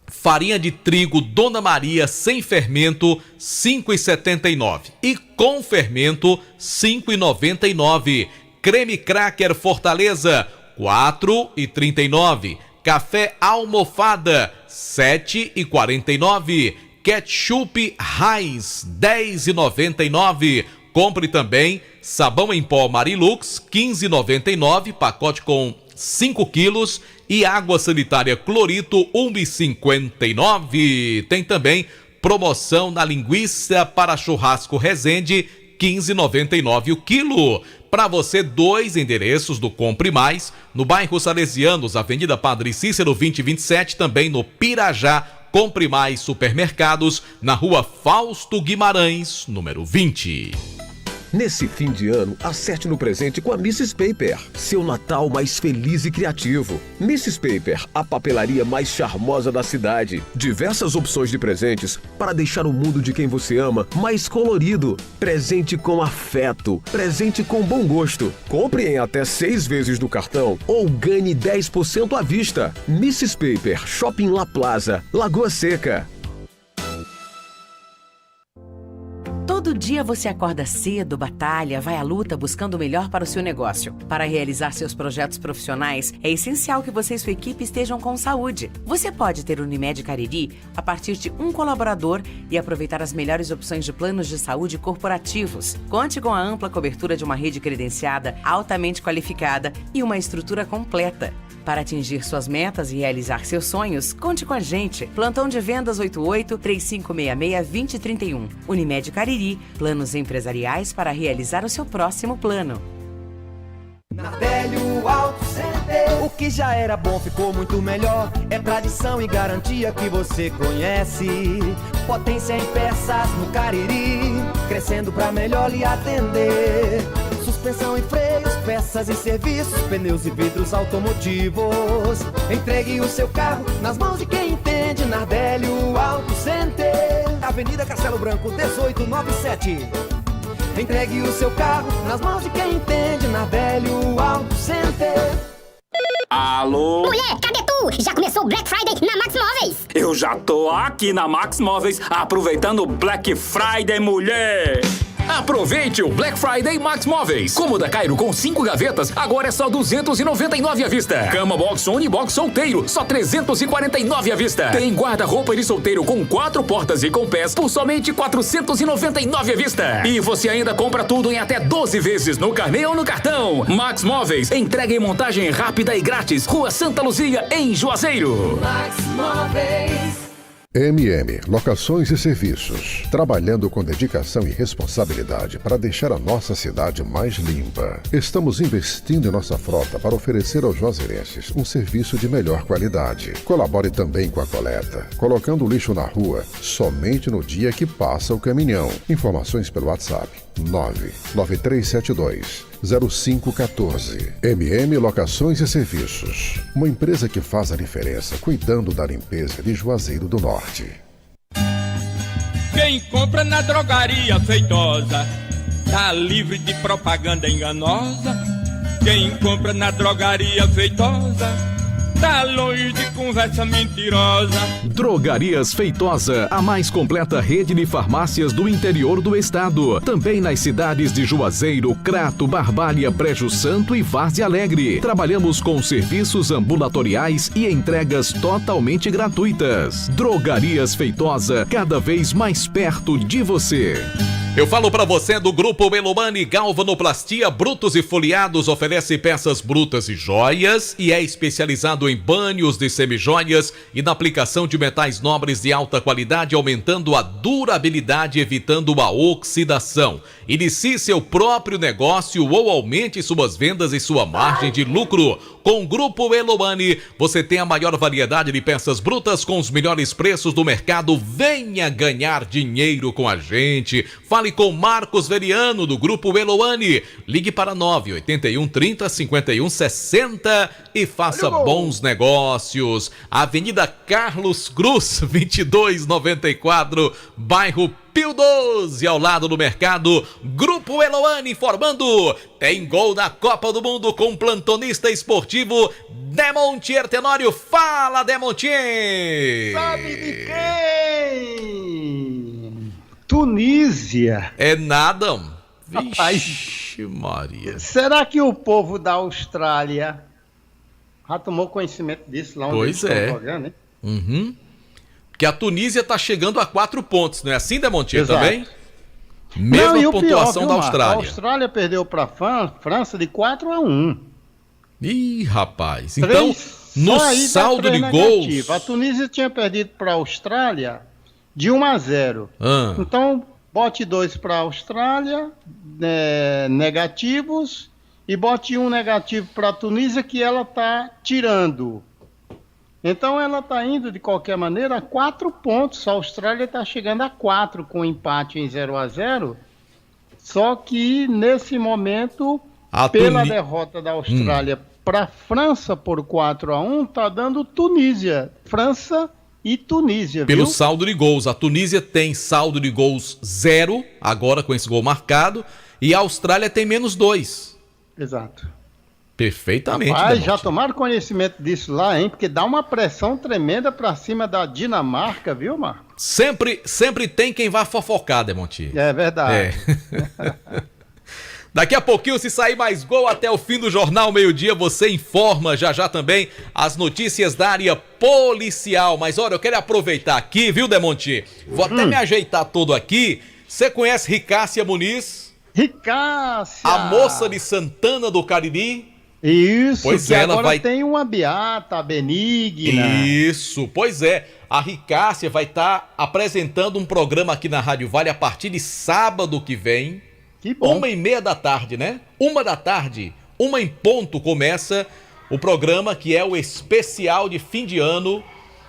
farinha de trigo Dona Maria sem fermento, R$ 5,79. E com fermento, R$ 5,99. Creme Cracker Fortaleza, R$ 4,39. Café Almofada, R$ 7,49. Ketchup Heinz, R$ 10,99. Compre também sabão em pó Marilux, R$ 15,99. Pacote com 5 quilos. E água sanitária Clorito, R$ 1,59. Tem também promoção na linguiça para churrasco Resende, 15,99 o quilo. Para você, 2 endereços do Compre Mais, no bairro Salesianos, Avenida Padre Cícero 2027, também no Pirajá, Compre Mais Supermercados, na rua Fausto Guimarães, número 20. Nesse fim de ano, acerte no presente com a Mrs. Paper. Seu Natal mais feliz e criativo. Mrs. Paper, a papelaria mais charmosa da cidade. Diversas opções de presentes para deixar o mundo de quem você ama mais colorido. Presente com afeto. Presente com bom gosto. Compre em até 6 vezes no cartão ou ganhe 10% à vista. Mrs. Paper, Shopping La Plaza, Lagoa Seca. Todo dia você acorda cedo, batalha, vai à luta buscando o melhor para o seu negócio. Para realizar seus projetos profissionais, é essencial que você e sua equipe estejam com saúde. Você pode ter Unimed Cariri a partir de um colaborador e aproveitar as melhores opções de planos de saúde corporativos. Conte com a ampla cobertura de uma rede credenciada, altamente qualificada e uma estrutura completa. Para atingir suas metas e realizar seus sonhos, conte com a gente. Plantão de vendas 88-3566-2031. Unimed Cariri, planos empresariais para realizar o seu próximo plano. Nardelli Auto Center. O que já era bom ficou muito melhor. É tradição e garantia que você conhece. Potência em peças no Cariri, crescendo pra melhor lhe atender. Suspensão e freios, peças e serviços, pneus e vidros automotivos. Entregue o seu carro nas mãos de quem entende. Nardelli Auto Center, Avenida Castelo Branco 1897. Entregue o seu carro nas mãos de quem entende. Nardelli Auto Center. Alô? Mulher, cadê tu? Já começou o Black Friday na Max Móveis. Eu já tô aqui na Max Móveis aproveitando o Black Friday, mulher. Aproveite o Black Friday Max Móveis. Cômoda Cairo com 5 gavetas, agora é só R$299 à vista. Cama Box Unibox solteiro, só R$349 à vista. Tem guarda-roupa de solteiro com 4 portas e com pés por somente R$499 à vista. E você ainda compra tudo em até 12 vezes no carnê ou no cartão. Max Móveis, entrega e montagem rápida e grátis. Rua Santa Luzia, em Juazeiro. Max Móveis. MM Locações e Serviços, trabalhando com dedicação e responsabilidade para deixar a nossa cidade mais limpa. Estamos investindo em nossa frota para oferecer aos juazeirenses um serviço de melhor qualidade. Colabore também com a coleta, colocando o lixo na rua somente no dia que passa o caminhão. Informações pelo WhatsApp 99372-0514. MM Locações e Serviços, uma empresa que faz a diferença cuidando da limpeza de Juazeiro do Norte. Quem compra na drogaria Feitosa tá livre de propaganda enganosa. Quem compra na drogaria Feitosa tá longe de conversa mentirosa. Drogarias Feitosa, a mais completa rede de farmácias do interior do estado. Também nas cidades de Juazeiro, Crato, Barbalha, Brejo Santo e Várzea Alegre. Trabalhamos com serviços ambulatoriais e entregas totalmente gratuitas. Drogarias Feitosa, cada vez mais perto de você. Eu falo pra você do Grupo Melomani Galvanoplastia Brutos e Foliados, oferece peças brutas e joias e é especializado em banhos de semijoias e na aplicação de metais nobres de alta qualidade, aumentando a durabilidade, evitando a oxidação. Inicie seu próprio negócio ou aumente suas vendas e sua margem de lucro. Com o Grupo Melomani, você tem a maior variedade de peças brutas com os melhores preços do mercado. Venha ganhar dinheiro com a gente. Fale com Marcos Veriano, do Grupo Eloane. Ligue para 981 30 51 60 e faça bons negócios. Avenida Carlos Cruz, 2294, bairro Pio 12, ao lado do mercado. Grupo Eloane informando. Tem gol da Copa do Mundo com o plantonista esportivo Demontier Tenório. Fala, Demontier! Sabe de quem? Tunísia. É nada. Vixe, Maria. Será que o povo da Austrália já tomou conhecimento disso lá onde pois eles é. estão jogando, hein? Uhum. Porque a Tunísia está chegando a 4 pontos, não é assim, Demontier, Exato. também? Mesma Não, pontuação pior, da viu, Austrália. A Austrália perdeu para a França de 4-1. Ih, rapaz. Então, no Só aí dá saldo de 3 gols... negativo. A Tunísia tinha perdido para a Austrália de 1-0. Ah. Então, bote 2 para a Austrália, negativos, e bote 1 negativo para a Tunísia, que ela está tirando. Então ela está indo, de qualquer maneira, a 4 pontos. A Austrália está chegando a 4 com empate em 0-0. Só que, nesse momento, pela derrota da Austrália para a França por 4-1, está dando Tunísia. França e Tunísia, Pelo viu? saldo de gols. A Tunísia tem saldo de gols 0, agora com esse gol marcado, e a Austrália tem -2. Exato. Perfeitamente. Rapaz, já tomaram conhecimento disso lá, hein? Porque dá uma pressão tremenda pra cima da Dinamarca, viu, Marco? Sempre tem quem vá fofocar, Demonti. É verdade. Daqui a pouquinho, se sair mais gol até o fim do Jornal Meio-Dia, você informa já também as notícias da área policial. Mas olha, eu quero aproveitar aqui, viu, Demonti? Vou até me ajeitar todo aqui. Você conhece Ricássia Muniz? Ricássia! A moça de Santana do Cariri? Isso, pois que ela agora vai... tem uma beata, a benigna. Isso, pois é. A Ricássia vai estar apresentando um programa aqui na Rádio Vale a partir de sábado que vem. Que bom. 1h30 da tarde, né? 1 da tarde, 1 em ponto, começa o programa que é o especial de fim de ano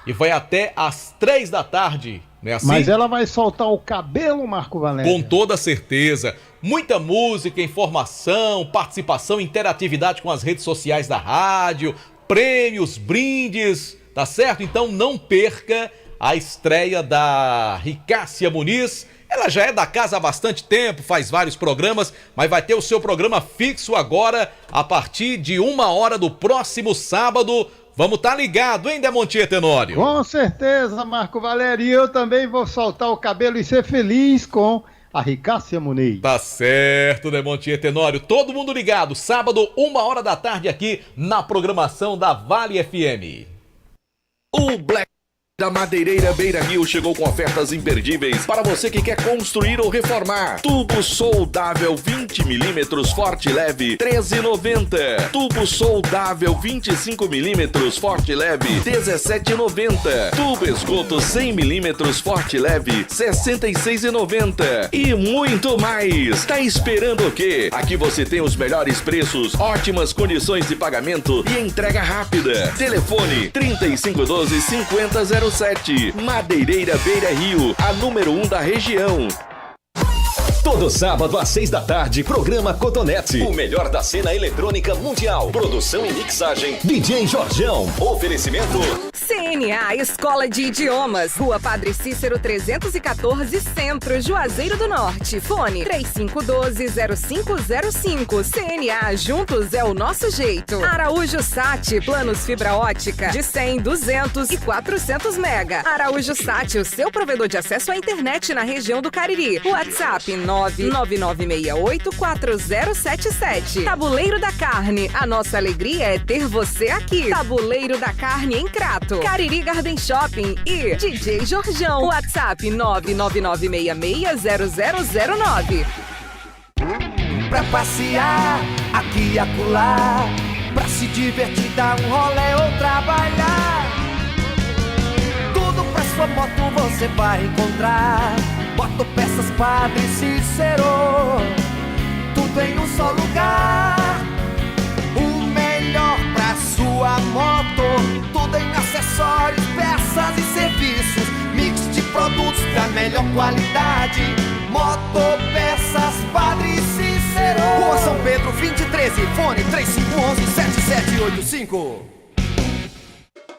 e vai até às 3 da tarde, né? Assim? Mas ela vai soltar o cabelo, Marco Valério? Com toda certeza. Muita música, informação, participação, interatividade com as redes sociais da rádio, prêmios, brindes, tá certo? Então não perca a estreia da Ricássia Muniz. Ela já é da casa há bastante tempo, faz vários programas, mas vai ter o seu programa fixo agora, a partir de 1h do próximo sábado. Vamos estar ligado, hein, Demontier Tenório? Com certeza, Marco Valério. E eu também vou soltar o cabelo e ser feliz com a Ricássia Muniz. Tá certo, Demontier Tenório. Todo mundo ligado, sábado, 1h da tarde aqui na programação da Vale FM. O Black da Madeireira Beira Rio chegou com ofertas imperdíveis para você que quer construir ou reformar. Tubo soldável 20mm forte leve, R$13,90. Tubo soldável 25mm forte leve, R$17,90. Tubo esgoto 100mm forte leve, R$66,90. E muito mais. Tá esperando o quê? Aqui você tem os melhores preços, ótimas condições de pagamento e entrega rápida. Telefone 3512-5007. Madeireira Beira Rio, a número 1 da região. Todo sábado às 6 da tarde, programa Cotonete. O melhor da cena eletrônica mundial. Produção e mixagem, DJ Jorjão. Oferecimento CNA Escola de Idiomas. Rua Padre Cícero 314, Centro, Juazeiro do Norte. Fone 3512-0505. CNA, juntos é o nosso jeito. Araújo Sat, planos fibra ótica de 100, 200 e 400 mega. Araújo Sat, o seu provedor de acesso à internet na região do Cariri. WhatsApp 999684077. Tabuleiro da Carne. A nossa alegria é ter você aqui. Tabuleiro da Carne em Crato. Cariri Garden Shopping e DJ Jorjão. WhatsApp 999660009. Pra passear aqui e acolá, pra se divertir, dar um rolê ou trabalhar. Tudo pra sua moto você vai encontrar. Motopeças Padre Cícero, tudo em um só lugar. O melhor pra sua moto, tudo em acessórios, peças e serviços. Mix de produtos da melhor qualidade. Motopeças Padre Cícero. Rua São Pedro 2013, fone 3511-7785.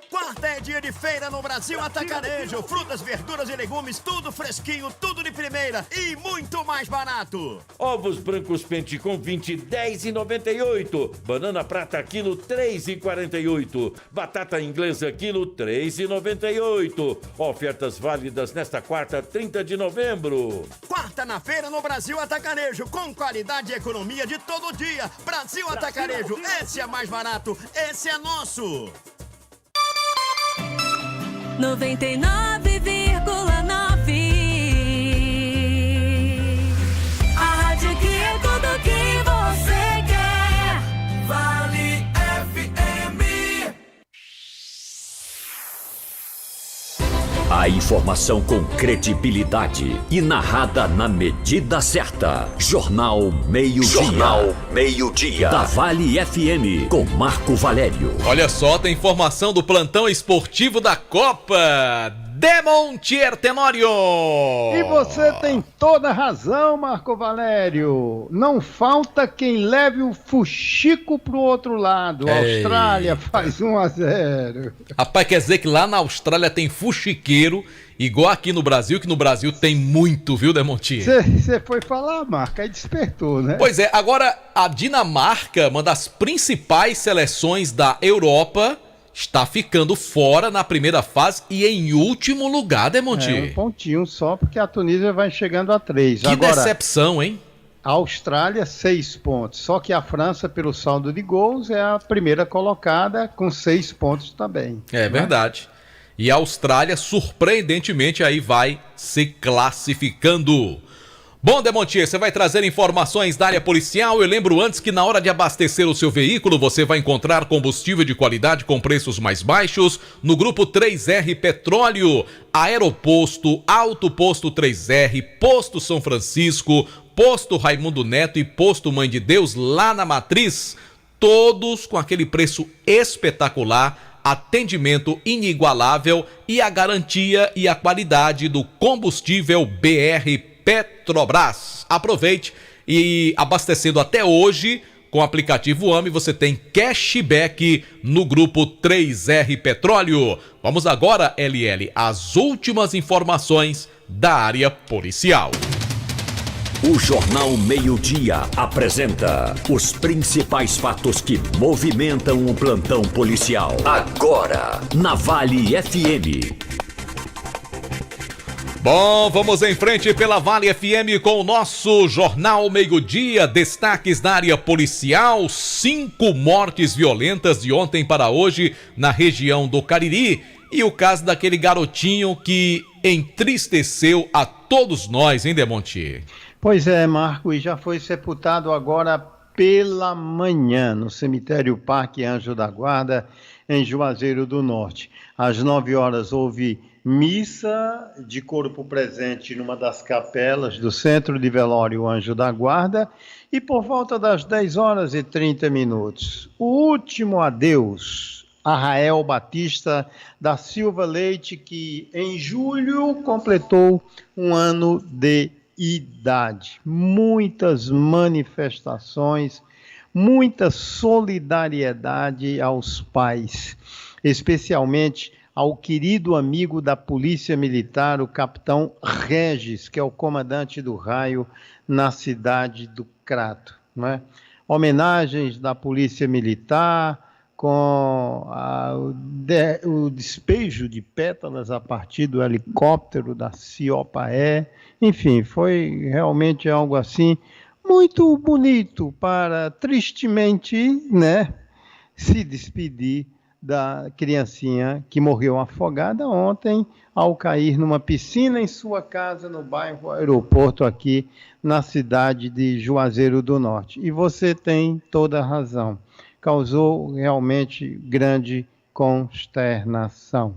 Quarta é dia de feira no Brasil Atacarejo. Frutas, verduras e legumes, tudo fresquinho, tudo de primeira e muito mais barato. Ovos brancos Penticom 20, R$10,98. Banana prata quilo, R$3,48. Batata inglesa quilo, R$3,98. Ofertas válidas nesta quarta, 30 de novembro. Quarta na feira no Brasil Atacarejo, com qualidade e economia de todo dia. Brasil Atacarejo, esse é mais barato, esse é nosso. 99,9. A rádio que é tudo que você quer. Vale FM. A A informação com credibilidade e narrada na medida certa. Jornal Meio-Dia. Jornal Meio-Dia. Da Vale FM, com Marco Valério. Olha só, tem informação do plantão esportivo da Copa. Demontier Tenório. E você tem toda a razão, Marco Valério. Não falta quem leve o fuxico pro outro lado. A Austrália faz 1-0. Rapaz, quer dizer que lá na Austrália tem fuxiqueiro, igual aqui no Brasil, que no Brasil tem muito, viu, Demontier? Você foi falar, Marco, aí despertou, né? Pois é, agora a Dinamarca, uma das principais seleções da Europa, está ficando fora na primeira fase e em último lugar, Demontier. Um pontinho só, porque a Tunísia vai chegando a 3. Que decepção, hein? A Austrália, 6 pontos. Só que a França, pelo saldo de gols, é a primeira colocada com 6 pontos também. É verdade. E a Austrália, surpreendentemente, aí vai se classificando. Bom, Demontier, você vai trazer informações da área policial. Eu lembro antes que na hora de abastecer o seu veículo, você vai encontrar combustível de qualidade com preços mais baixos no Grupo 3R Petróleo, Aeroposto, Alto Posto 3R, Posto São Francisco, Posto Raimundo Neto e Posto Mãe de Deus lá na Matriz. Todos com aquele preço espetacular, atendimento inigualável e a garantia e a qualidade do combustível BR Petrobras. Aproveite e abastecendo até hoje com o aplicativo AME você tem cashback no Grupo 3R Petróleo. Vamos agora, LL, às últimas informações da área policial. O Jornal Meio-Dia apresenta os principais fatos que movimentam o plantão policial. Agora, na Vale FM. Bom, vamos em frente pela Vale FM com o nosso Jornal Meio-Dia. Destaques da área policial: 5 mortes violentas de ontem para hoje na região do Cariri. E o caso daquele garotinho que entristeceu a todos nós, hein, Demontier? Pois é, Marco, e já foi sepultado agora pela manhã no cemitério Parque Anjo da Guarda, em Juazeiro do Norte. Às 9 horas houve missa de corpo presente numa das capelas do Centro de Velório Anjo da Guarda e por volta das 10 horas e 30 minutos, o último adeus a Rael Batista da Silva Leite, que em julho completou 1 ano de idade. Muitas manifestações, muita solidariedade aos pais, especialmente ao querido amigo da Polícia Militar, o capitão Regis, que é o comandante do raio na cidade do Crato, né? Homenagens da Polícia Militar, com o despejo de pétalas a partir do helicóptero da Ciopaé. Enfim, foi realmente algo assim muito bonito para, tristemente, né, se despedir da criancinha que morreu afogada ontem ao cair numa piscina em sua casa no bairro Aeroporto aqui na cidade de Juazeiro do Norte. E você tem toda a razão. Causou realmente grande consternação.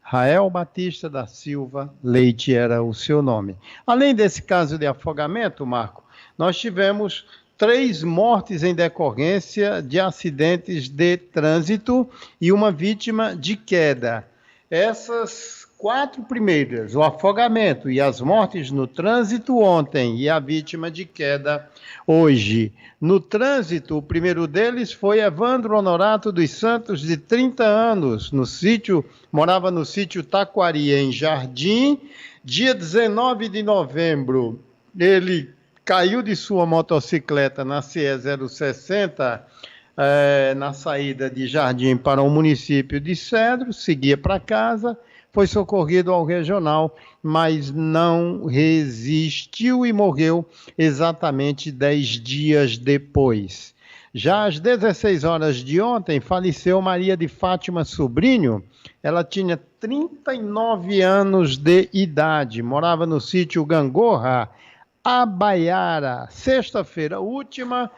Rael Batista da Silva Leite era o seu nome. Além desse caso de afogamento, Marco, nós tivemos 3 mortes em decorrência de acidentes de trânsito e uma vítima de queda. Essas 4 primeiras, o afogamento e as mortes no trânsito ontem e a vítima de queda hoje. No trânsito, o primeiro deles foi Evandro Honorato dos Santos, de 30 anos, morava no sítio Taquari, em Jardim. Dia 19 de novembro, ele caiu de sua motocicleta na CE 060, na saída de Jardim para o município de Cedro, seguia para casa, foi socorrido ao regional, mas não resistiu e morreu exatamente 10 dias depois. Já às 16 horas de ontem, faleceu Maria de Fátima Sobrinho. Ela tinha 39 anos de idade, morava no sítio Gangorra, Abaiara. Sexta-feira última,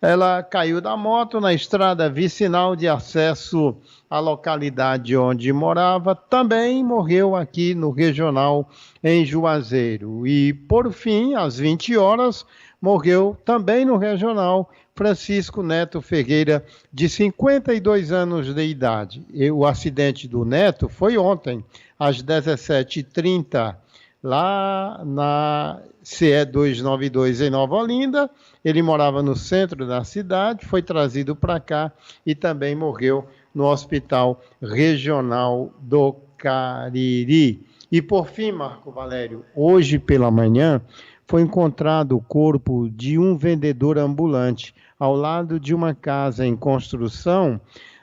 Ela caiu da moto na estrada vicinal de acesso à localidade onde morava. Também morreu aqui no Regional, em Juazeiro. E, por fim, às 20 horas, morreu também no Regional Francisco Neto Ferreira, de 52 anos de idade. E o acidente do Neto foi ontem, às 17h30, lá na CE 292 em Nova Olinda. Ele morava no centro da cidade, foi trazido para cá e também morreu no Hospital Regional do Cariri. E por fim, Marco Valério, hoje pela manhã foi encontrado o corpo de um vendedor ambulante ao lado de uma casa em construção,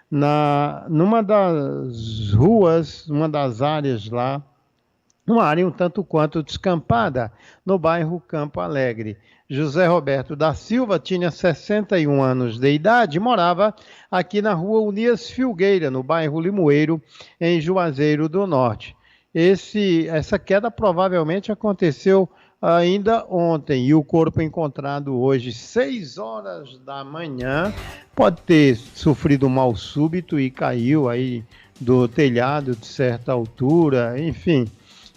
numa das ruas, uma das áreas lá, uma área um tanto quanto descampada, no bairro Campo Alegre. José Roberto da Silva tinha 61 anos de idade e morava aqui na rua Unias Filgueira, no bairro Limoeiro, em Juazeiro do Norte. Essa queda provavelmente aconteceu ainda ontem, e o corpo encontrado hoje, 6 horas da manhã, pode ter sofrido um mal súbito e caiu aí do telhado de certa altura, enfim,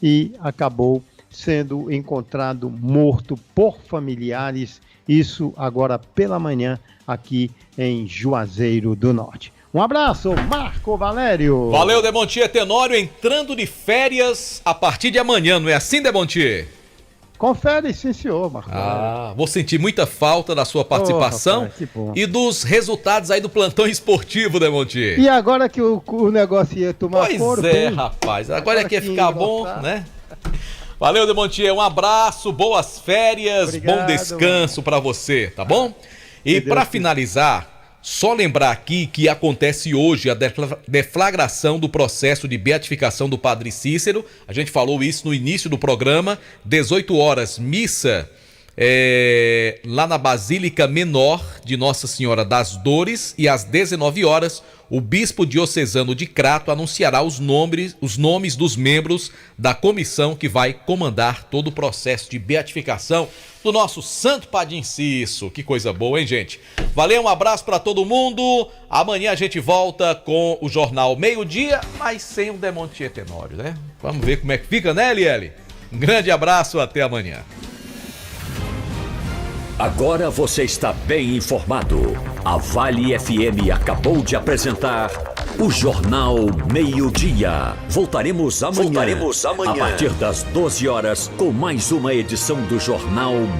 e acabou sendo encontrado morto por familiares, isso agora pela manhã aqui em Juazeiro do Norte. Um abraço, Marco Valério. Valeu, Demontier Tenório, entrando de férias a partir de amanhã, não é assim, Demontier? Confere, sim, senhor, Marco. Vou sentir muita falta da sua participação, rapaz, que bom. E dos resultados aí do plantão esportivo, Demontier. E agora que o negócio ia tomar corpo... Pois é, rapaz, agora que ia ficar bom, né? Valeu, Demontier, um abraço, boas férias, obrigado, bom descanso para você, tá bom? E para finalizar, só lembrar aqui que acontece hoje a deflagração do processo de beatificação do Padre Cícero. A gente falou isso no início do programa. 18 horas, missa lá na Basílica Menor de Nossa Senhora das Dores, e às 19 horas, o bispo diocesano de Crato anunciará os nomes dos membros da comissão que vai comandar todo o processo de beatificação do nosso Santo Padre Cícero. Que coisa boa, hein, gente? Valeu, um abraço para todo mundo. Amanhã a gente volta com o Jornal Meio-Dia, mas sem o Demontier Tenório, né? Vamos ver como é que fica, né, Eliele? Um grande abraço, até amanhã. Agora você está bem informado. A Vale FM acabou de apresentar o Jornal Meio-Dia. Voltaremos amanhã a partir das 12 horas com mais uma edição do Jornal Meio-Dia.